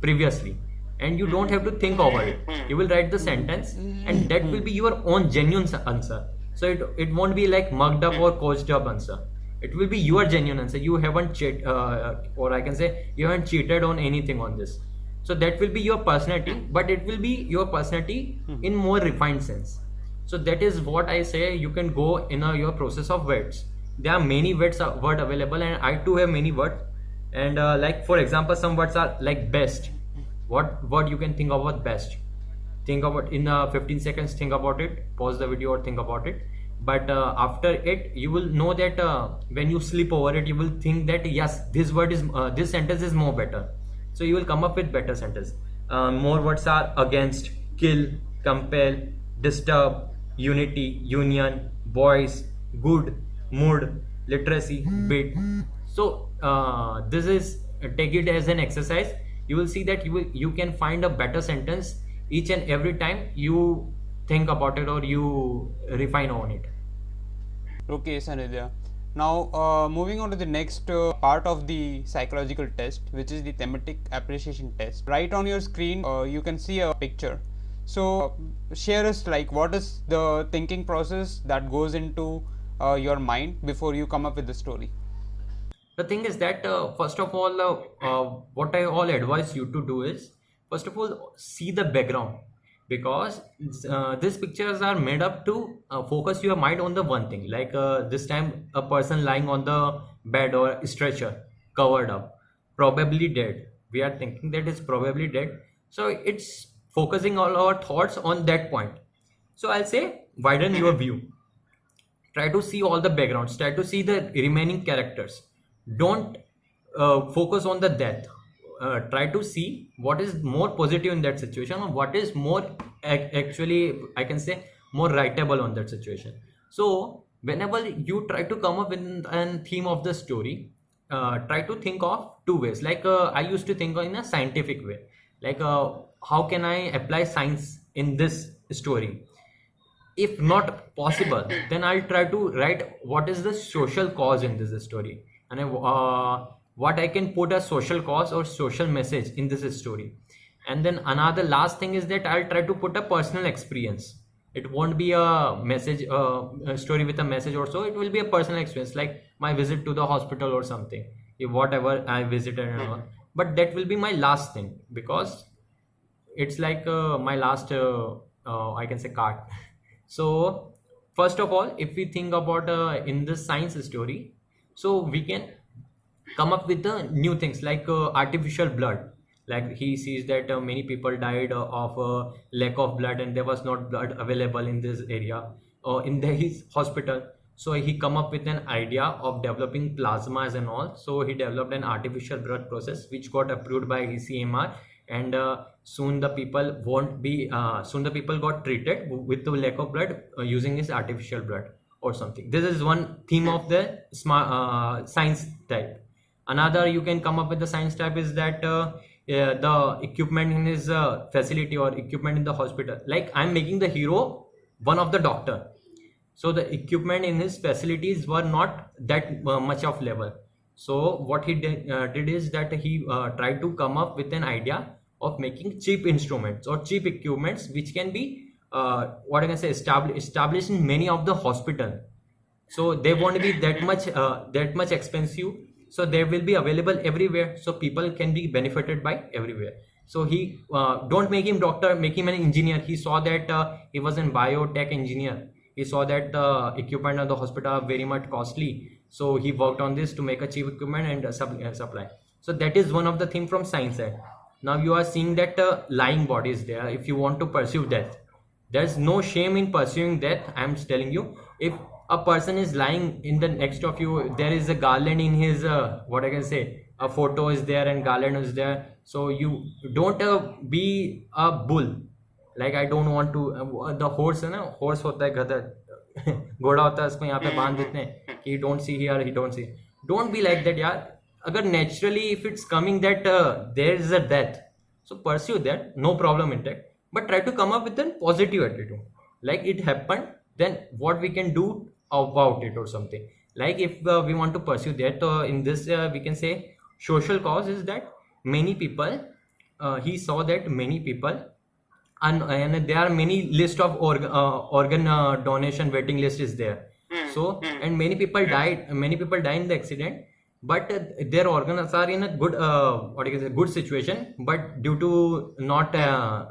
previously, and you don't have to think over it. You will write the sentence, and that will be your own genuine answer. So it won't be like mugged up or coached up answer. It will be your genuine answer. You haven't or I can say you haven't cheated on anything on this. So that will be your personality, but it will be your personality in more refined sense. So that is what I say. You can go in your process of words. There are many words available, and I too have many words. And like for example, some words are like best. What you can think about best? Think about in 15 seconds. Think about it. Pause the video or think about it. But after it, you will know that when you sleep over it, you will think that yes, this word is this sentence is more better. So you will come up with better sentence. More words are against, kill, compel, disturb, unity, union, voice, good, mood, literacy, bit. So this is take it as an exercise. You will see that you can find a better sentence each and every time you think about it or you refine on it. Okay, Sanidhya. Now, moving on to the next part of the psychological test, which is the thematic appreciation test. Right on your screen, you can see a picture. So, share us like what is the thinking process that goes into your mind before you come up with the story? The thing is that first of all, what I all advise you to do is first of all see the background, because these pictures are made up to focus your mind on the one thing. Like this time, a person lying on the bed or stretcher, covered up, probably dead. We are thinking that it's probably dead, so it's focusing all our thoughts on that point. So I'll say widen your view, try to see all the backgrounds, try to see the remaining characters, don't focus on the death. Try to see what is more positive in that situation, or what is more actually, I can say, more writable on that situation. So whenever you try to come up with a theme of the story, try to think of two ways. Like I used to think in a scientific way, like how can I apply science in this story. If not possible, then I'll try to write what is the social cause in this story, and what I can put a social cause or social message in this story. And then another last thing is that I'll try to put a personal experience. It won't be a message, a story with a message or so. It will be a personal experience, like my visit to the hospital or something, if whatever I visited and all. But that will be my last thing, because it's like my last I can say card. So first of all, if we think about in the science story, so we can come up with the new things like artificial blood. Like he sees that many people died of lack of blood, and there was not blood available in this area or in his hospital. So he come up with an idea of developing plasmas and all. So he developed an artificial blood process which got approved by ECMR, and soon the people won't be soon the people got treated with the lack of blood using this artificial blood or something. This is one theme of the smart science type. Another you can come up with the science type is that the equipment in his facility or equipment in the hospital. Like I'm making the hero one of the doctor, so the equipment in his facilities were not that much of level. So what he did is that he tried to come up with an idea of making cheap instruments or cheap equipments which can be what I can say established in many of the hospital. So they won't be that much expensive, so they will be available everywhere, so people can be benefited by everywhere. So he don't make him doctor, make him an engineer. He saw that he was in biotech engineer. He saw that the equipment of the hospital are very much costly, so he worked on this to make a cheap equipment and supply. So that is one of the thing from science side. Now you are seeing that lying body is there. If you want to pursue death, there's no shame in pursuing death. I'm telling you, if a person is lying in the next of you, there is a garland in his what I can say, a photo is there and garland is there. So you don't be a bull. Like I don't want to the horse है ना, horse होता है गधा घोड़ा होता है, उसको यहाँ पे बांध देते हैं कि don't see here, he don't see. Don't be like that यार. अगर naturally if it's coming that there is a death, so pursue that, no problem in that, but try to come up with a positive attitude. Like it happened, then what we can do about it or something. Like if we want to pursue that in this we can say social cause is that many people he saw that many people and there are many list of organ donation waiting list is there. So and many people died in the accident, but their organs are in a good what you can say good situation, but due to not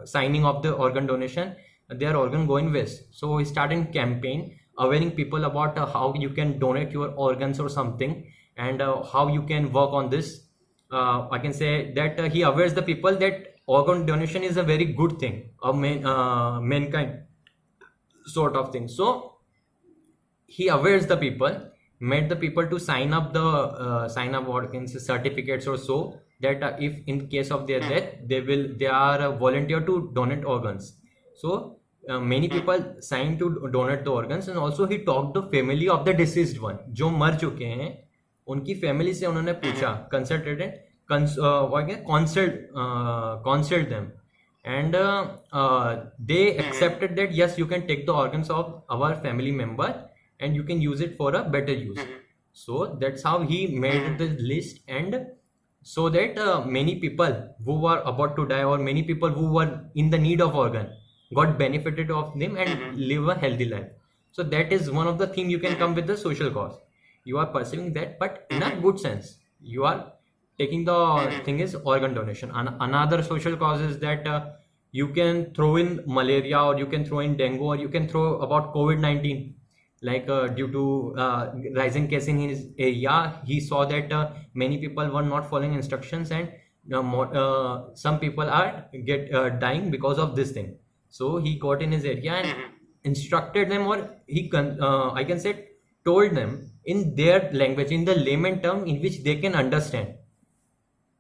signing of the organ donation, their organ going waste. So he started campaign awareing people about how you can donate your organs or something, and how you can work on this. I can say that he awares the people that organ donation is a very good thing of mankind sort of thing. So he awares the people, made the people to sign up what can say certificates or so, that if in case of their death they are volunteer to donate organs. So many people signed to donate the organs, and also he talked the family of the deceased one जो मर चुके हैं, उनकी family से उन्होंने पूछा, consulted consult them, and they accepted that yes, you can take the organs of our family member and you can use it for a better use. So that's how he made the list, and so that many people who were about to die or many people who were in the need of organ got benefited of them and live a healthy life. So that is one of the theme you can come with the social cause. You are pursuing that, but in a good sense. You are taking the thing is organ donation. Another social cause is that you can throw in malaria, or you can throw in dengue, or you can throw about COVID-19. Like due to rising case in his area, he saw that many people were not following instructions, and some people are dying because of this thing. So he got in his area and instructed them, or I can say told them in their language, in the layman term in which they can understand.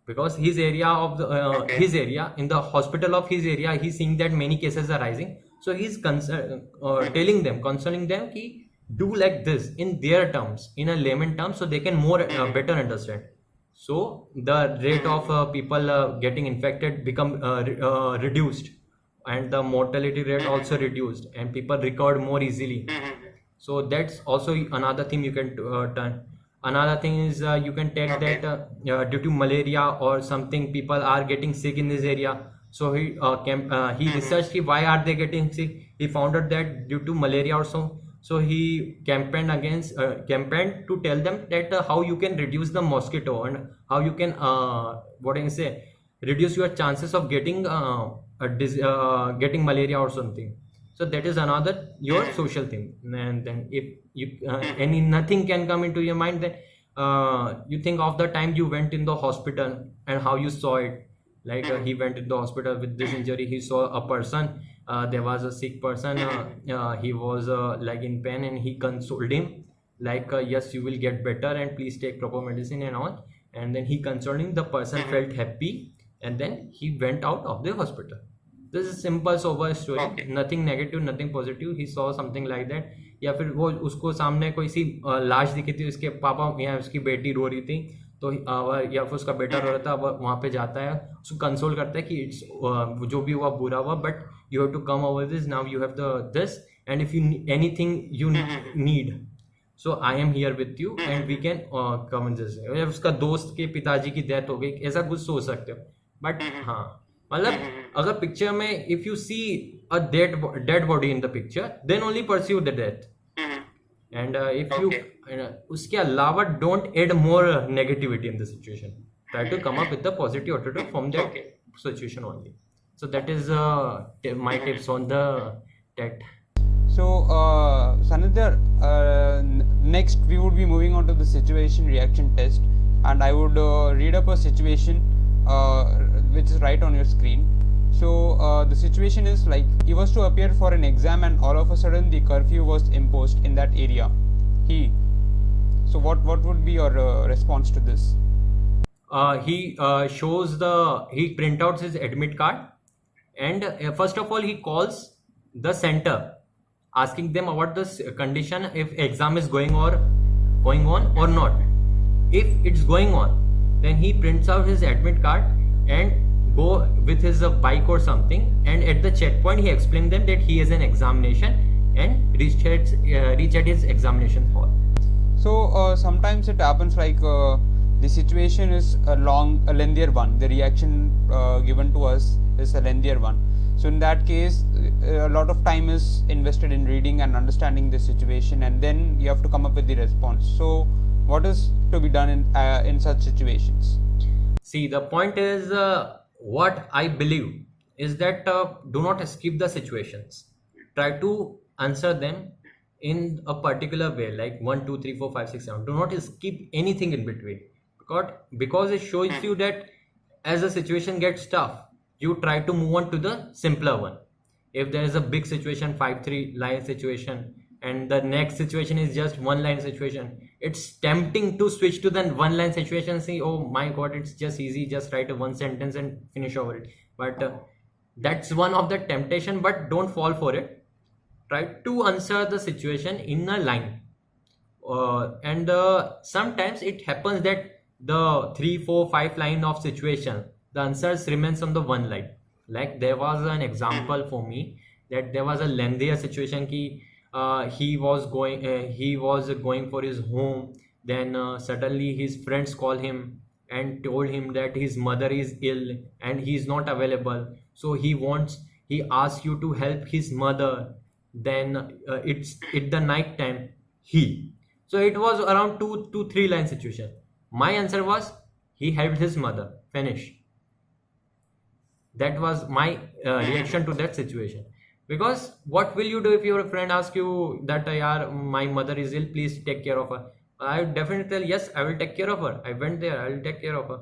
Because his area of the his area, in the hospital of his area, he's seeing that many cases are rising. So he's telling them, consoling them, ki do like this in their terms, in a layman term, so they can more better understand. So the rate of people getting infected become reduced, and the mortality rate also reduced, and people recovered more easily. So that's also another thing you can turn. Another thing is you can take that due to malaria or something, people are getting sick in this area. So he researched why are they getting sick. He found out that due to malaria or so he campaigned to tell them that how you can reduce the mosquito, and how you can reduce your chances of getting getting malaria or something. So that is another your social thing. And then if you nothing can come into your mind, then you think of the time you went in the hospital and how you saw it. Like he went in the hospital with this injury, he saw a person, there was a sick person, he was like in pain, and he consoled him like yes, you will get better, and please take proper medicine and all. And then he consoled him, the person felt happy, and then he went out of the hospital. This is simple sober story, nothing negative, nothing positive. He saw something like that. या फिर वो उसको सामने कोई सी लाश दिखी थी, उसके पापा या उसकी बेटी रो रही थी, तो या फिर उसका बेटा रो रहा था, अब वहाँ पे जाता है, उसको कंसोल करता है कि इट्स जो भी हुआ बुरा हुआ, but you have to come over this, now you have the this, and if you anything you need, so I am here with you, and we can come in this. उसका दोस्त के पिताजी की डेथ हो गई, ऐसा कुछ सोच सकते हो. बट हाँ, मतलब अगर पिक्चर में if you see a dead body in the picture, then only pursue the death. And if you उसके अलावा don't add more negativity in the situation. Try to come up with the positive attitude from that situation only. So that is my tips on the TET. So, Sanidhya, next we would be moving on to the situation reaction test, and I would read up a situation which is right on your screen. So, the situation is like he was to appear for an exam, and all of a sudden the curfew was imposed in that area. So what would be your response to this? He print out his admit card, and first of all he calls the center, asking them about this condition, if exam is going on or not. If it's going on, then he prints out his admit card and go with his bike or something, and at the checkpoint he explains them that he has an examination, and reach at his examination hall. So sometimes it happens like the situation is a lengthier one. The reaction given to us is a lengthier one. So in that case, a lot of time is invested in reading and understanding the situation, and then you have to come up with the response. So what is to be done in such situations? See, the point is what I believe is that do not skip the situations. Try to answer them in a particular way, like 1, 2, 3, 4, 5, 6, 7. Do not skip anything in between, because it shows you that as the situation gets tough, you try to move on to the simpler one. If there is a big situation, 5-3 line situation, and the next situation is just 1 line situation, it's tempting to switch to the 1 line situation. See, oh my god, it's just easy, just write a 1 sentence and finish over it. But that's one of the temptation, but don't fall for it. Try to answer the situation in a line, and sometimes it happens that the 3, 4, 5 line of situation, the answers remains on the 1 line. Like there was an example for me that there was a lengthier situation ki he was going for his home, then suddenly his friends call him and told him that his mother is ill and he is not available, so he asks you to help his mother. then it's at the night time, he. So it was around 2 to 3 line situation. My answer was he helped his mother. Finish. That was my reaction to that situation. Because what will you do if your friend asks you that yaar, my mother is ill, please take care of her? I would definitely tell yes, I will take care of her. I went there, I will take care of her.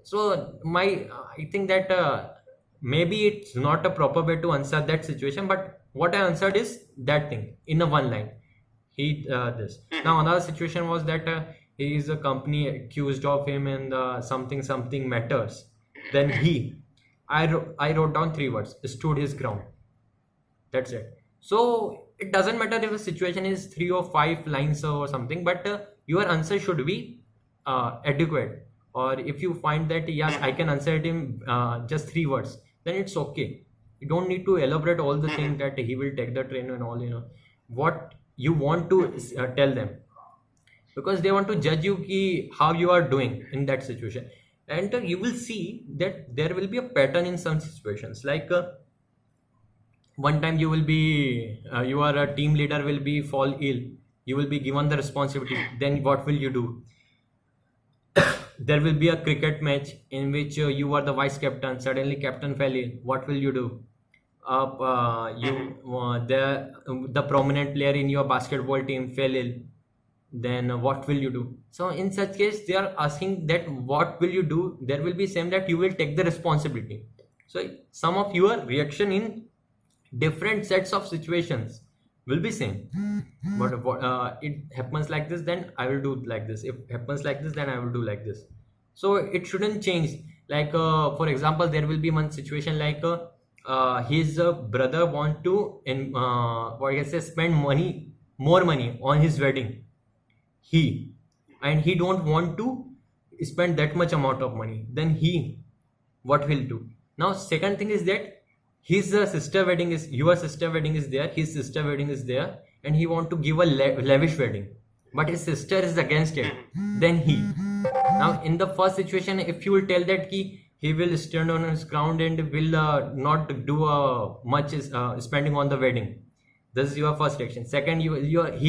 So I think that maybe it's not a proper way to answer that situation, but what I answered is that thing in a one line. He this. Now another situation was that he is a company accused of him and something matters. Then I wrote down 3 words: stood his ground. That's it. So it doesn't matter if the situation is 3 or 5 lines or something, but your answer should be adequate. Or if you find that yes, I can answer it in just 3 words, then it's okay. You don't need to elaborate all the thing that he will take the train and all. What you want to tell them, because they want to judge you how you are doing in that situation, and you will see that there will be a pattern in some situations. Like one time you will be you are a team leader, will be fall ill, you will be given the responsibility. Then what will you do? There will be a cricket match in which you are the vice captain, suddenly captain fell ill. What will you do? The prominent player in your basketball team fell ill. Then what will you do? So in such case, they are asking that what will you do? There will be same that you will take the responsibility. So some of your reaction in different sets of situations will be same, but it happens like this, then I will do like this. If happens like this, then I will do like this. So it shouldn't change. Like for example, there will be one situation like his brother want to spend more money on his wedding. He don't want to spend that much amount of money. Then what will do? Now second thing is that his your sister wedding is there, his sister wedding is there, and he want to give a lavish wedding, but his sister is against it. Then now in the first situation, if you will tell that he will stand on his ground and will not do much spending on the wedding, this is your first reaction. Second, he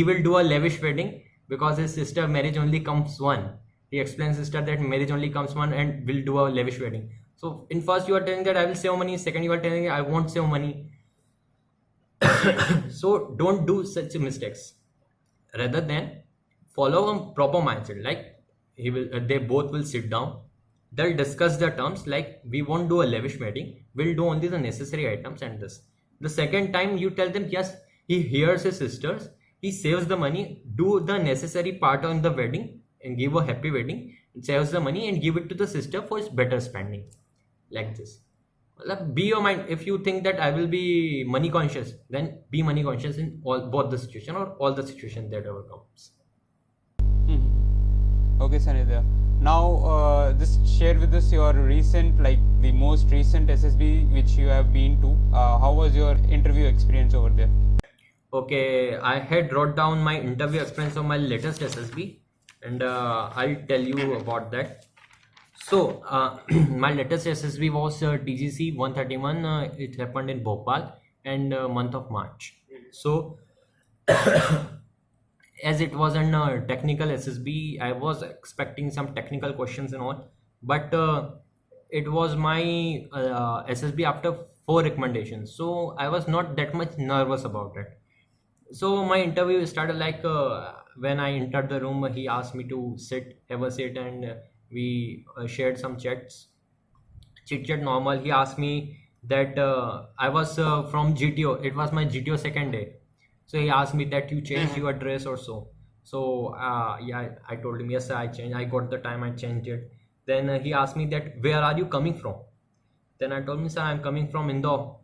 will do a lavish wedding because his sister marriage only comes one. He explains sister that marriage only comes one and will do a lavish wedding. So in first you are telling that I will save money, second you are telling I won't save money. So don't do such mistakes. Rather than follow a proper mindset, like they both will sit down, they'll discuss the terms, like we won't do a lavish wedding, we'll do only the necessary items and this. The second time you tell them yes, he hears his sisters, he saves the money, do the necessary part on the wedding and give a happy wedding, saves the money and give it to the sister for his better spending. Like this. Be your mind. If you think that I will be money conscious, then be money conscious in both the situation or all the situation that ever comes. Okay, Sanidhya. Now, just share with us your recent, like the most recent SSB which you have been to. How was your interview experience over there? Okay, I had wrote down my interview experience of my latest SSB, and I'll tell you about that. So my latest SSB was TGC 131. It happened in Bhopal and month of March. So as it was a technical SSB, I was expecting some technical questions and all, but it was my SSB after 4 recommendations, so I was not that much nervous about it. So my interview started like when I entered the room, he asked me to have a seat, and we shared some chit chat normal. He asked me that I was from GTO. It was my GTO second day. So he asked me that you changed your dress or so. So yeah, I told him yes, I changed. I got the time, I changed it. Then he asked me that where are you coming from? Then I told him, sir, I'm coming from Indore.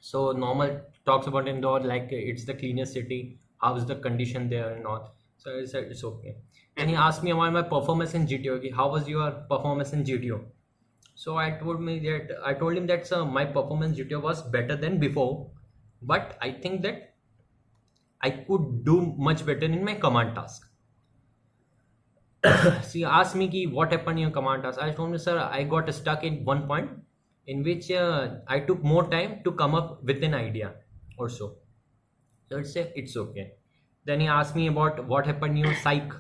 So normal talks about Indore, like it's the cleanest city. How is the condition there and all? So I said it's okay. And he asked me about my performance in GTO. How was your performance in GTO? So I told him that my performance GTO was better than before, but I think that I could do much better in my command task. So he asked me what happened in your command task. I told him, sir, I got stuck in one point in which I took more time to come up with an idea or so. So I said it's okay. Then he asked me about what happened in your psych.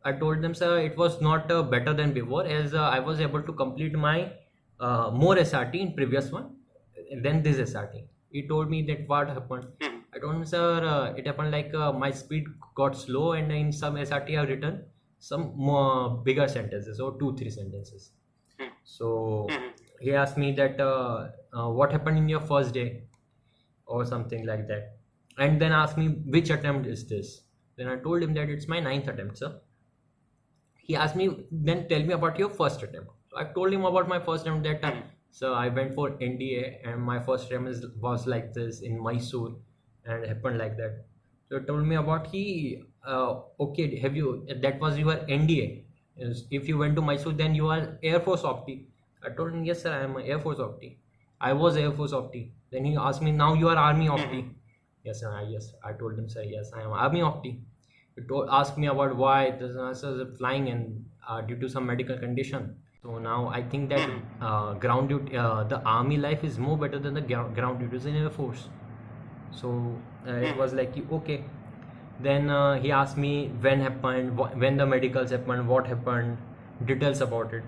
I told them, sir, it was not better than before, as I was able to complete my more SRT in previous one than this SRT. He told me that what happened. I told him, sir, it happened like my speed got slow, and in some SRT I've written some more bigger sentences or 2-3 sentences. So he asked me that what happened in your first day or something like that, and then asked me which attempt is this. Then I told him that it's my 9th attempt, sir. He asked me, then tell me about your first attempt. So I told him about my first attempt that time. So I went for NDA, and my first attempt was like this in Mysore, and it happened like that. So he told me about okay, have you, that was your NDA. If you went to Mysore, then you are Air Force Opti. I told him, yes sir, I am Air Force Opti. I was Air Force Opti. Then he asked me, now you are Army Opti. Yes sir, yes. I told him, sir, yes, I am Army Opti. He asked me about why the answer is flying and due to some medical condition. So now I think that ground duty, the army life is more better than the ground duties in Air Force. So it was like, okay. Then he asked me when happened, when the medicals happened, what happened, details about it.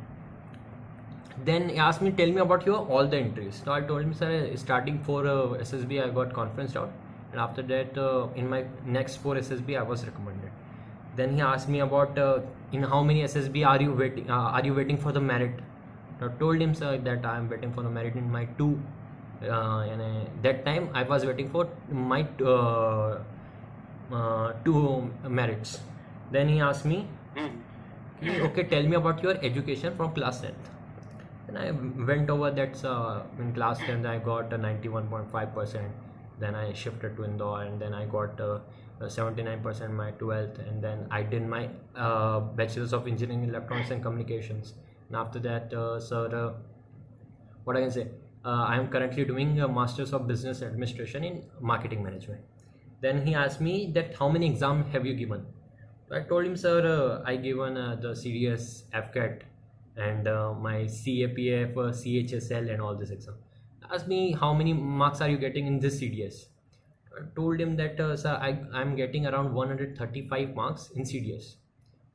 Then he asked me, tell me about your all the entries. So I told him, sir, starting for SSB I got conferenced out, and after that in my next 4 SSB I was recommended. Then he asked me about in how many SSB are you waiting for the merit. I told him, sir, that I am waiting for the merit in my 2 and that time I was waiting for my 2 merits. Then he asked me, okay, tell me about your education from class 10th. And I went over that in class 10th I got 91.5%. Then I shifted to Indore, and then I got 79% in my 12th, and then I did my Bachelor's of Engineering in Electronics and Communications. And after that, sir, what I can say, I am currently doing a Master's of Business Administration in Marketing Management. Then he asked me that how many exams have you given. So I told him, sir, I given the CDS AFCAT and my CAPF, CHSL and all this exam. Asked me how many marks are you getting in this CDS. I told him that sir, I'm getting around 135 marks in CDS.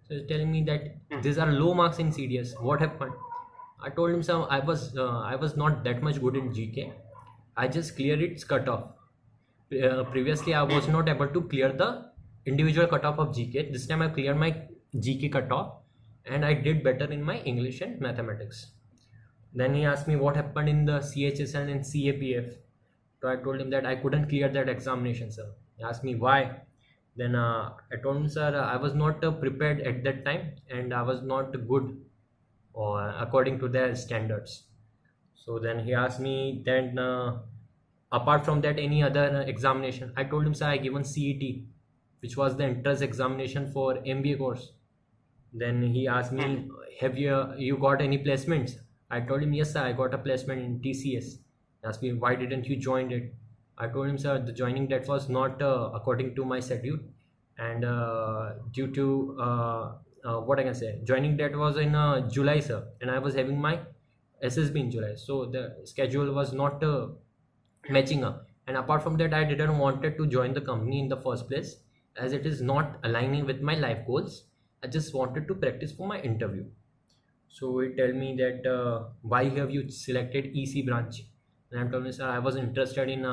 So he's telling me that these are low marks in CDS. What happened? I told him, sir, I was not that much good in GK. I just cleared its cutoff. Previously I was not able to clear the individual cutoff of GK. This time I cleared my GK cutoff, and I did better in my English and mathematics. Then he asked me what happened in the CHSL and CAPF. So I told him that I couldn't clear that examination, sir. He asked me why. Then I told him, sir, I was not prepared at that time, and I was not good according to their standards. So then he asked me, then apart from that, any other examination. I told him, sir, I given CET, which was the entrance examination for MBA course. Then he asked me, have you got any placements? I told him, yes sir, I got a placement in TCS. He asked me, why didn't you join it? I told him, sir, the joining date was not according to my schedule, and due to what I can say, joining date was in July, sir, and I was having my SSB in July, so the schedule was not matching up. And apart from that, I didn't wanted to join the company in the first place, as it is not aligning with my life goals. I just wanted to practice for my interview. So he tell me that why have you selected EC branch? And I told him, sir, I was interested in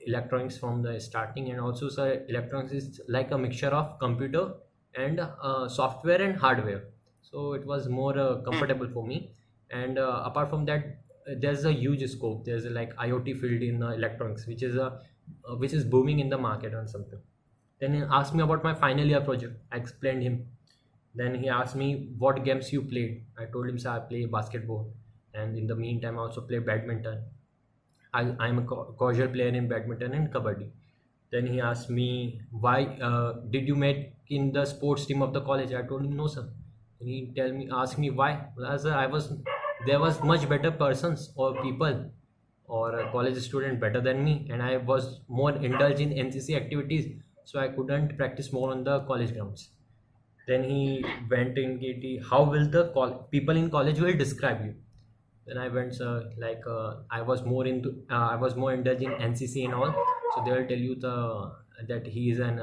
electronics from the starting, and also, sir, electronics is like a mixture of computer and software and hardware, so it was more comfortable for me. And apart from that, there's a huge scope. There's like IoT field in electronics, which is booming in the market or something. Then he asked me about my final year project. I explained him. Then he asked me what games you played. I told him, sir, I play basketball, and in the meantime I also play badminton. I'm a casual player in badminton and kabaddi. Then he asked me, why did you make in the sports team of the college? I told him, no sir. And he asked me why. Well, sir, there was much better persons or people or a college student better than me, and I was more indulged in NCC activities, so I couldn't practice more on the college grounds. Then he went in, how will the people in college will describe you? Then I went, I was more into, I was more indulged in NCC and all. So they'll tell you that he is an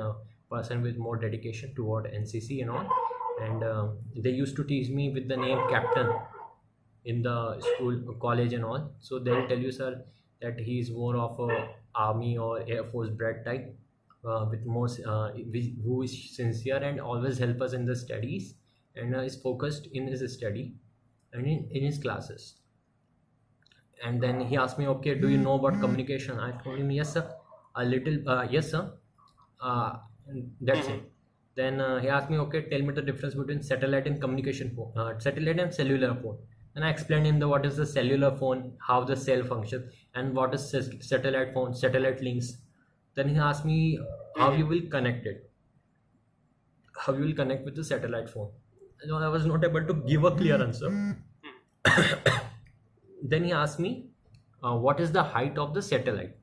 person with more dedication toward NCC and all. And they used to teach me with the name Captain in the school, college and all. So they'll tell you, sir, that he is more of a army or air force bred type, with more who is sincere and always help us in the studies, and is focused in his study and in his classes. And then he asked me, okay, do you know about communication? I told him, yes sir, a little, yes sir, and that's it. Then he asked me, okay, tell me the difference between satellite and communication phone, satellite and cellular phone. And I explained him what is the cellular phone, how the cell functions, and what is satellite phone, satellite links. Then he asked me how you will connect it, how you will connect with the satellite phone. I was not able to give a clear answer. Then he asked me, what is the height of the satellite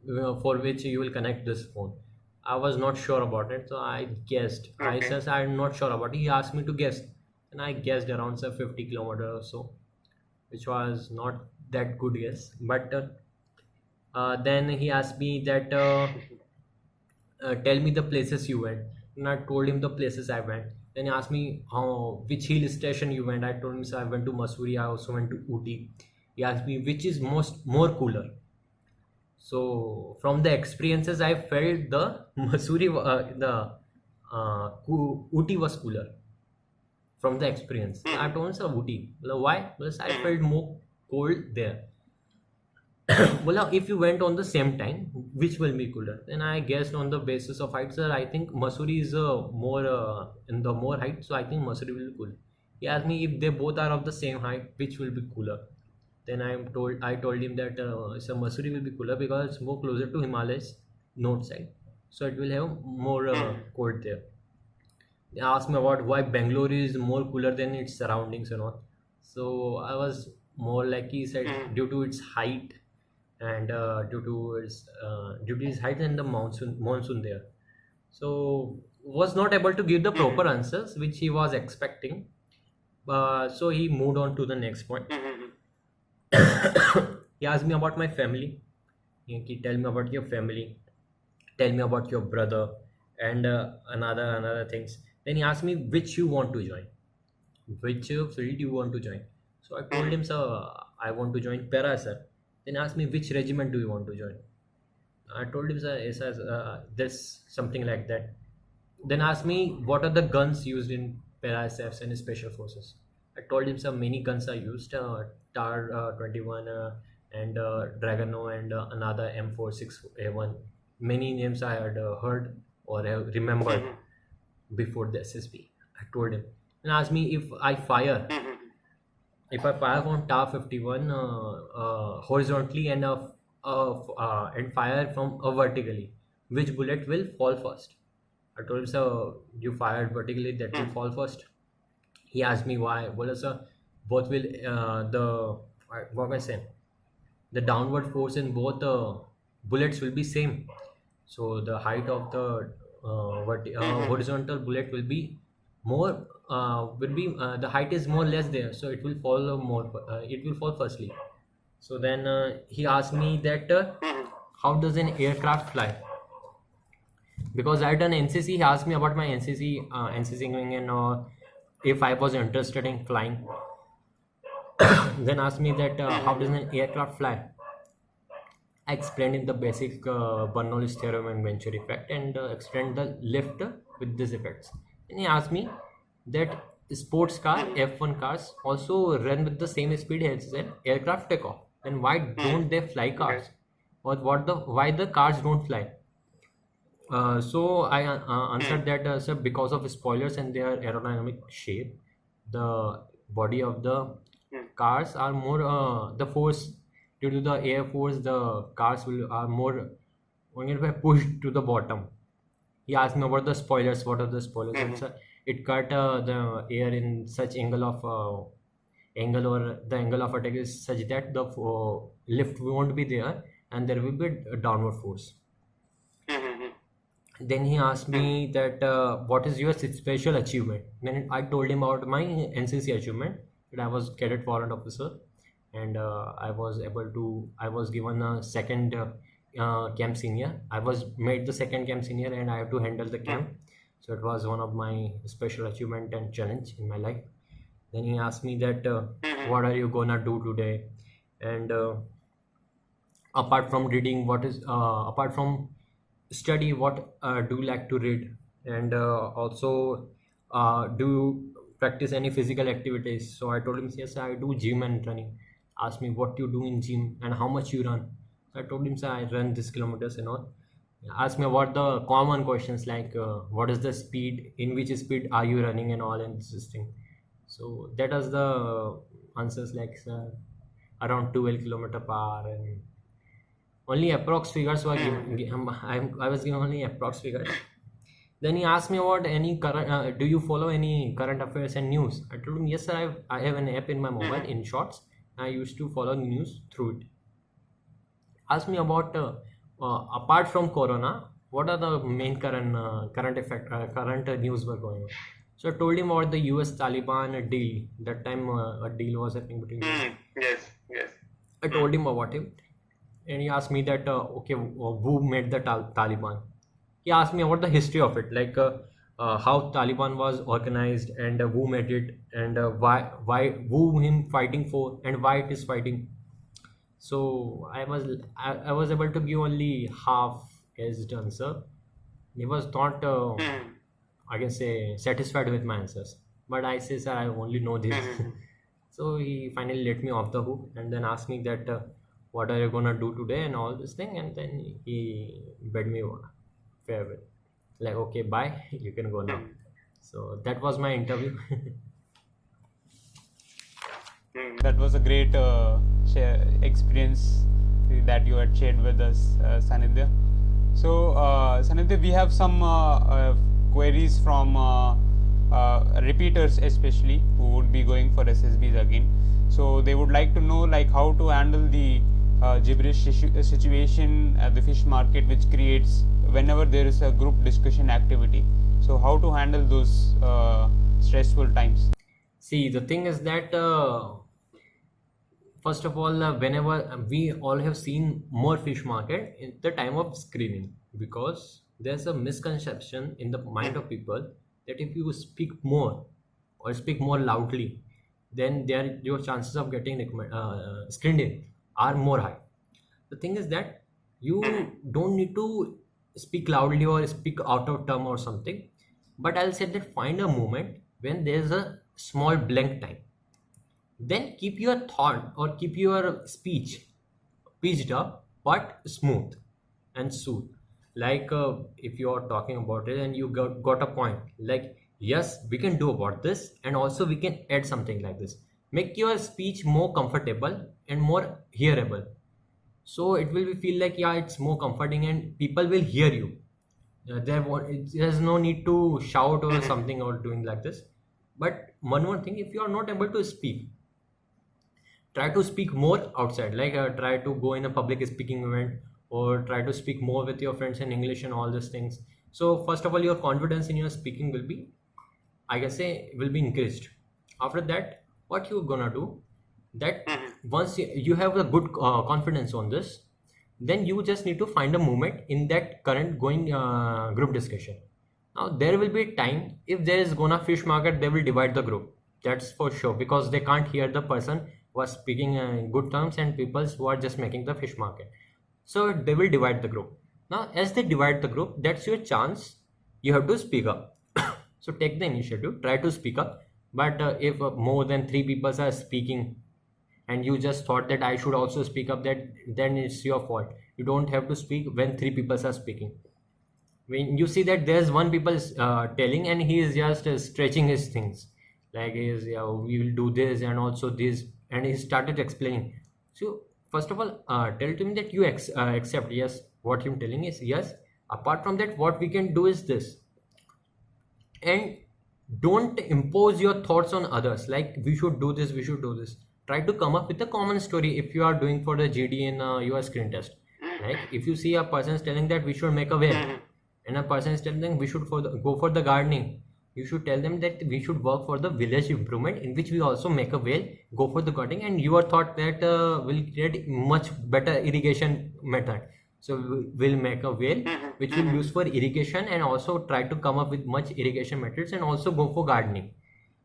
for which you will connect this phone? I was not sure about it, so I guessed. I Okay. says I'm not sure about it. He asked me to guess, and I guessed around say 50 kilometer or so, which was not that good guess. But then he asked me that, tell me the places you went, and I told him the places I went. Then he asked me which hill station you went. I told him, so I went to Masuri, I also went to Uti. He asked me which is more cooler. So from the experiences I felt, the Masuri, Uti was cooler from the experience. I told him, sir, Uti. Why? Because I felt more cold there. Well, if you went on the same time, which will be cooler? Then I guessed on the basis of height, sir. I think Masuri is more in the more height, so I think Masuri will be cool. He asked me if they both are of the same height, which will be cooler. Then I told him that so Masuri will be cooler because it's more closer to Himalayas north side, so it will have more cold there. They asked me about why Bangalore is more cooler than its surroundings and all. So I was more like, he said, due to its height, and due to its height and the monsoon there. So was not able to give the proper answers which he was expecting. So he moved on to the next point. He asked me about my family. He tell me about your family, tell me about your brother, and another things. Then he asked me which you want to join, which field you want to join. So I told him, sir, I want to join para, sir. Then he asked me which regiment do you want to join. I told him, sir, this something like that. Then asked me what are the guns used in para SFs and special forces. I told him, sir, many guns are used, TAR 21 and Dragano and another M46A1. Many names I had heard or have remembered before the SSB. I told him, and asked me if I fire from TAR 51 horizontally and fire from vertically, which bullet will fall first. I told him, sir, you fired vertically, that will fall first. He asked me why. Well, sir, both will what am I saying? The downward force in both bullets will be same. So the height of the horizontal bullet will be more. The height is more less there, so it will fall more. It will fall firstly. So then he asked me that how does an aircraft fly? Because I had done NCC, he asked me about my NCC wing and if I was interested in flying. Then asked me that how does an aircraft fly? I explained him the basic Bernoulli's theorem and Venturi effect, and explained the lift with these effects. And he asked me that sports car, F1 cars also run with the same speed as an aircraft takeoff. Then why don't they fly cars? Or why the cars don't fly? So I answered that, sir, because of spoilers and their aerodynamic shape, the body of the cars are more the force, due to the air force, the cars are more going to be pushed to the bottom. He asked me about the spoilers. What are the spoilers? And, sir, it cut the air in such angle or the angle of attack is such that the lift won't be there and there will be a downward force. Then he asked me that what is your special achievement. Then I told him about my NCC achievement, but I was cadet warrant officer, and I was given a second camp senior. I was made the second camp senior, and I have to handle the camp. So it was one of my special achievement and challenge in my life. Then he asked me that what are you gonna do today, and apart from reading, apart from study, what do you like to read, and also do you practice any physical activities? So I told him, yes, I do gym and running. Asked me what you do in gym and how much you run. So I told him, sir, I run this kilometers and all. Asked me about the common questions like what is the speed, in which speed are you running and all, and this thing. So that was the answers, like around 12 kilometer per hour, and only approx figures were given. I was given only approx figures. Then he asked me about any current, do you follow any current affairs and news? I told him, yes, sir, I have an app in my mobile, in Shorts. I used to follow news through it. Asked me about apart from Corona, what are the main current news were going on. So I told him about the US Taliban deal. That time a deal was happening between US. Yes. I told him about it, and he asked me that okay, who made the Taliban? He asked me about the history of it, like how Taliban was organized, and who made it, and why who him fighting for, and why it is fighting. So I was able to give only half his answer. He was not I can say satisfied with my answers, but I say, sir, I only know this. So he finally let me off the hook, and then asked me that what are you gonna do today and all this thing, and then he bade me farewell, like, okay, bye, you can go now. So that was my interview. That was a great experience that you had shared with us, Sanidhya. So, Sanidhya, we have some queries from repeaters, especially who would be going for SSBs again. So they would like to know, like, how to handle the gibberish situation at the fish market, which creates whenever there is a group discussion activity. So how to handle those stressful times? See, the thing is that first of all, whenever we all have seen more fish market in the time of screening, because there's a misconception in the mind of people that if you speak more or speak more loudly, then your chances of getting screened in are more high. The thing is that you don't need to speak loudly or speak out of term or something, but I'll say that find a moment when there's a small blank time. Then keep your thought or keep your speech pitched up but smooth and soothe. Like if you are talking about it and you got a point, like, yes, we can do about this, and also we can add something like this. Make your speech more comfortable and more hearable. So it will feel like, yeah, it's more comforting and people will hear you. There's no need to shout or something or doing like this. But one more thing, if you are not able to speak, try to speak more outside, like try to go in a public speaking event, or try to speak more with your friends in English and all these things. So first of all, your confidence in your speaking will be, I can say, will be increased. After that, what you're gonna do, that once you have a good confidence on this, then you just need to find a moment in that current going group discussion. Now there will be time, if there is gonna fish market, they will divide the group, that's for sure, because they can't hear the person who was speaking in good terms and people who are just making the fish market. So they will divide the group. Now as they divide the group, that's your chance, you have to speak up. So take the initiative, try to speak up. But if more than 3 people are speaking and you just thought that I should also speak up, then it's your fault. You don't have to speak when 3 people are speaking. When you see that there's one people telling and he is just stretching his things, like we will do this and also this, and he started explaining. So first of all, tell to him that you accept, yes, what I'm telling is yes. Apart from that, what we can do is this, and don't impose your thoughts on others, like we should do this, we should do this. Try to come up with a common story. If you are doing for the GD in your screen test, like if you see a person is telling that we should make a well, and a person is telling we should go for the gardening, You should tell them that we should work for the village improvement, in which we also make a well, go for the cutting, and you are thought that will create much better irrigation method. So we'll make a well which will use for irrigation, and also try to come up with much irrigation methods, and also go for gardening.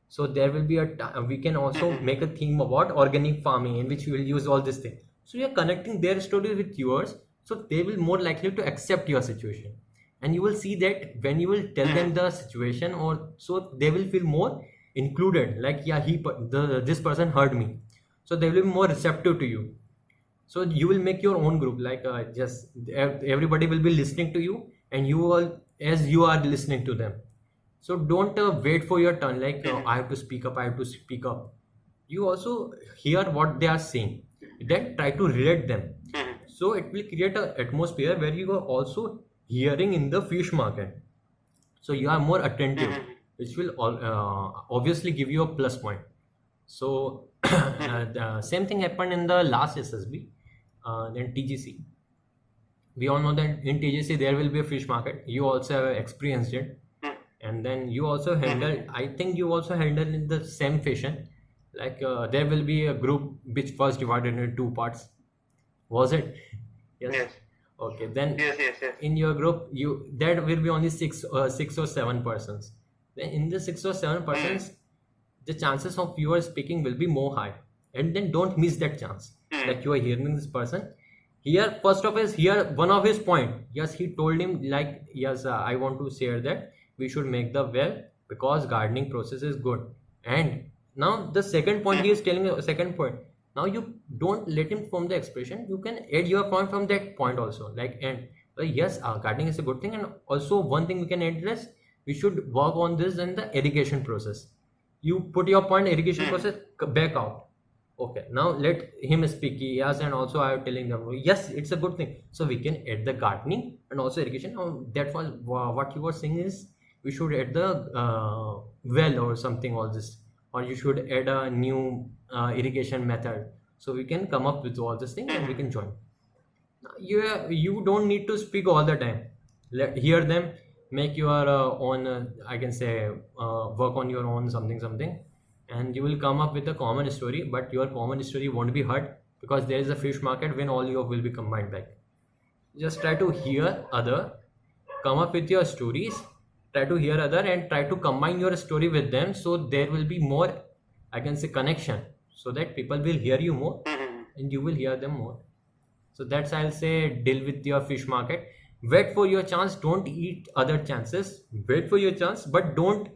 So there will be we can also make a theme about organic farming, in which we will use all this thing. So you are connecting their story with yours, so they will more likely to accept your situation. And you will see that when you will tell them the situation, or so they will feel more included, like, yeah, this person heard me, so they will be more receptive to you. So you will make your own group, like just everybody will be listening to you, and you all, as you are listening to them. So don't wait for your turn, like I have to speak up, I have to speak up. You also hear what they are saying, then try to relate them. So it will create an atmosphere where you are also hearing in the fish market. So you are more attentive, which will obviously give you a plus point. So the same thing happened in the last SSB, then TGC. We all know that in TGC there will be a fish market. You also have experienced it. And then you also handle, I think you also handle in the same fashion, like there will be a group which was divided into 2 parts. Was it? Yes. Okay, then in your group, there will be only 6 or 7 persons. Then in the 6 or 7 persons, the chances of your speaking will be more high. And then don't miss that chance. Like you are hearing this person. Here, first of all, here one of his point. Yes, he told him, like, yes, I want to share that we should make the well because gardening process is good. And now the second point, he is telling a second point. Now you don't let him form the expression. You can add your point from that point also. Like, and yes, gardening is a good thing. And also one thing we can address, we should work on this in the irrigation process. You put your point, irrigation process, back out. Okay, now let him speak. Yes, and also I am telling them, yes, it's a good thing. So we can add the gardening and also irrigation. That was what you were saying is, we should add the well or something, all this, or you should add a new irrigation method. So we can come up with all this thing and we can join. You don't need to speak all the time. Hear them, make your own, I can say, work on your own something, and you will come up with a common story, but your common story won't be heard because there is a fish market when all you will be combined back. Just try to hear other, come up with your stories, try to hear other and try to combine your story with them, so there will be more, I can say, connection, so that people will hear you more and you will hear them more. So that's, I'll say, deal with your fish market. Wait for your chance, don't eat other chances. Wait for your chance, but don't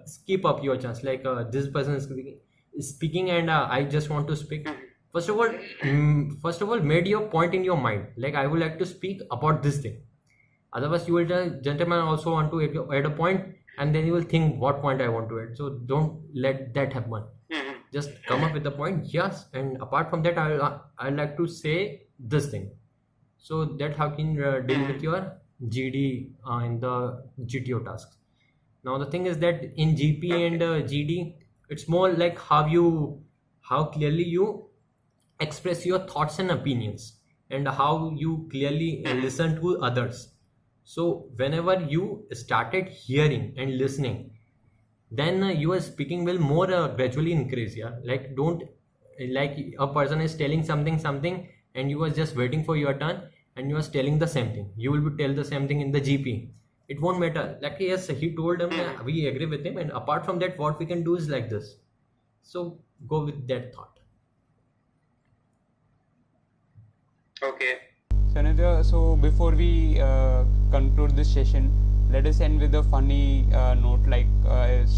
skip up your chance, like this person is speaking and I just want to speak. First of all, made your point in your mind, like I would like to speak about this thing. Otherwise, you will tell, gentlemen, also want to add a point, and then you will think what point I want to add. So don't let that happen. Just come up with the point, yes, and apart from that, I like to say this thing. So that's how you can deal with your GD in the GTO tasks. Now the thing is that in GP and GD, it's more like how clearly you express your thoughts and opinions, and how you clearly listen to others. So whenever you started hearing and listening, then your speaking will more gradually increase. Yeah, like don't, like a person is telling something and you are just waiting for your turn and you are telling the same thing. You will be tell the same thing in the GP. It won't matter. Like, yes, he told him, we agree with him, and apart from that, what we can do is like this. So go with that thought. Okay. Sanidhya, so before we conclude this session, let us end with a funny note, like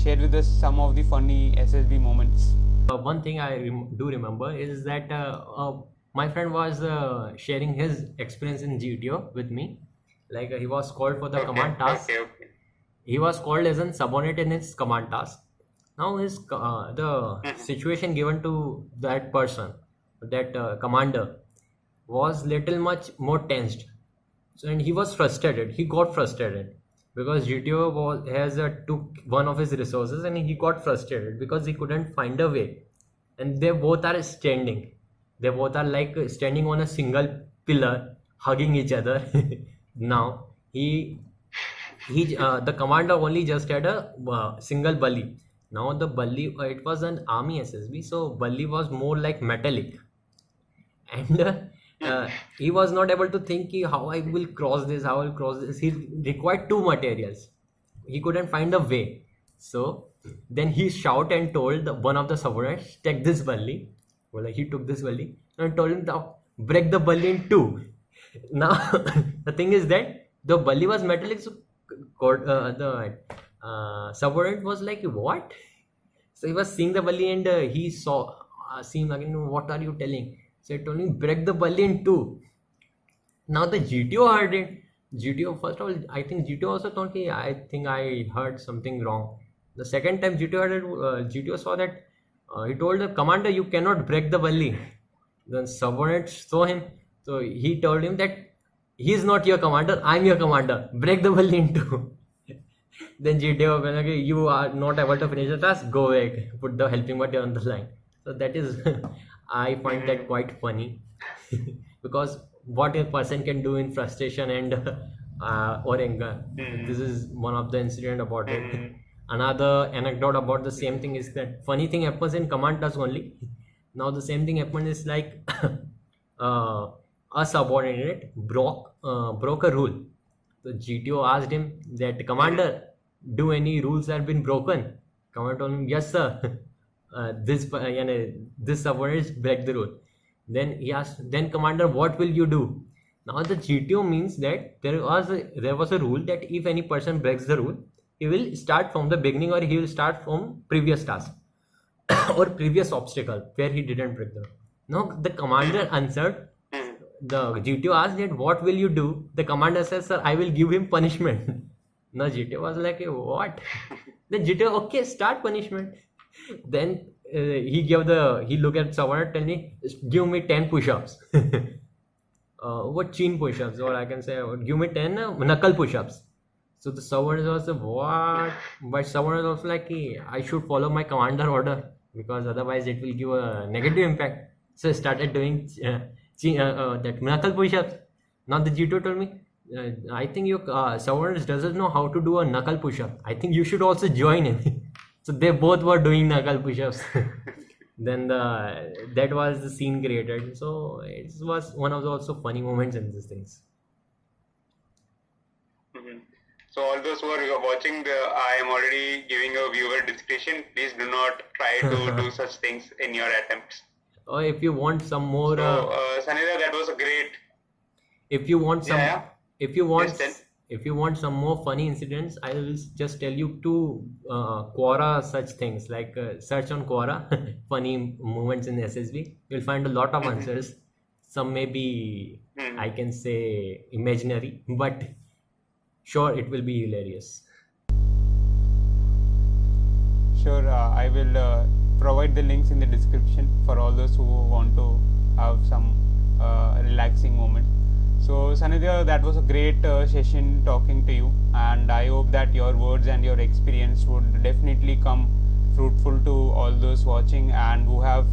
share with us some of the funny SSB moments. One thing I do remember is that my friend was sharing his experience in GTO with me. Like he was called for the command task. He was called as a subordinate in his command task. Now his the situation given to that person, that commander, was little much more tensed. So, and he was frustrated. He got frustrated because GTO took one of his resources, and he got frustrated because he couldn't find a way. And they both are standing. They both are like standing on a single pillar, hugging each other. Now he The commander only just had a single bully. Now the bully, it was an army SSB, so bully was more like metallic, and he was not able to think ki how I will cross this, how I will cross this. He required two materials. He couldn't find a way. So then he shouted and told one of the subordinates, take this bully. Well, he took this bully and told him to break the bully in two. Now the thing is that the bully was metallic, so the subordinate was like, what? So he was seeing the bully and he saw, seeing again, what are you telling? So he told him, break the bully in two. Now the GTO heard it. GTO, first of all, I think GTO also thought, okay, I think I heard something wrong. The second time GTO heard it, GTO saw that, he told the commander, you cannot break the bully. Then subordinate saw him. So he told him that he is not your commander, I am your commander. Break the bully in two. Then GTO went, okay, you are not able to finish the task, go away, put the helping button on the line. So that is, I find that quite funny because what a person can do in frustration and or anger. This is one of the incident about it. Another anecdote about the same thing is that funny thing happens in command task only. Now the same thing happened is like a subordinate broke a rule. The GTO asked him that, commander, do any rules have been broken? Commander told him, yes sir. This subordinate break the rule. Then he asked, then commander, what will you do? Now the GTO means that there was a rule that if any person breaks the rule, he will start from the beginning or he will start from previous task or previous obstacle where he didn't break the rule. Now the commander answered, the GTO asked that, what will you do? The commander says, sir, I will give him punishment. Now GTO was like, what? Then GTO, okay, start punishment. Then he looked at someone and tell me, give me 10 push-ups. What chin push-ups, or I can say, give me 10 knuckle push-ups. So the someone is also, what? But someone is also like, I should follow my commander order because otherwise it will give a negative impact. So I started doing that knuckle push-ups. Now the GTO told me, I think your someone doesn't know how to do a knuckle push-up. I think you should also join in. So they both were doing knuckle push-ups. Then that was the scene created. So it was one of the also funny moments in these things. So all those who are watching, I am already giving a viewer discretion. Please do not try to do such things in your attempts. Or if you want some more, Sanidhya, that was a great. If you want some, if you want, Yes, if you want some more funny incidents, I will just tell you two Quora such things, like search on Quora funny moments in SSB. You'll find a lot of answers. Some may be, I can say, imaginary, but sure, it will be hilarious. Sure, I will provide the links in the description for all those who want to have some relaxing moment. So Sanidhya, that was a great session talking to you, and I hope that your words and your experience would definitely come fruitful to all those watching and who have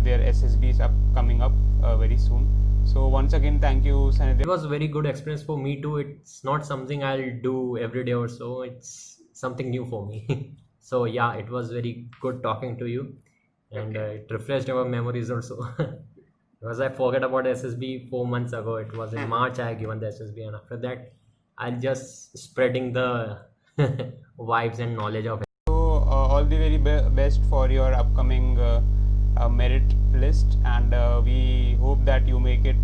their SSBs coming up very soon. So once again, thank you, Sanidhya. It was a very good experience for me too. It's not something I'll do every day or so. It's something new for me. So yeah, it was very good talking to you, and it refreshed our memories also. Because I forgot about SSB 4 months ago. It was in March I had given the SSB, and after that I'll just spreading the vibes and knowledge of it. So all the very best for your upcoming merit list, and we hope that you make it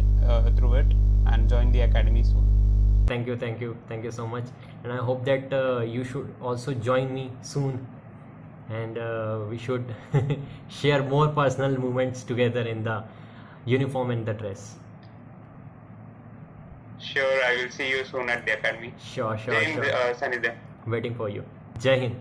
through it and join the academy soon. Thank you so much, and I hope that you should also join me soon, and we should share more personal moments together in the uniform and the dress. Sure, I will see you soon at the academy. Sure. Sanidhya. Waiting for you. Jai Hind.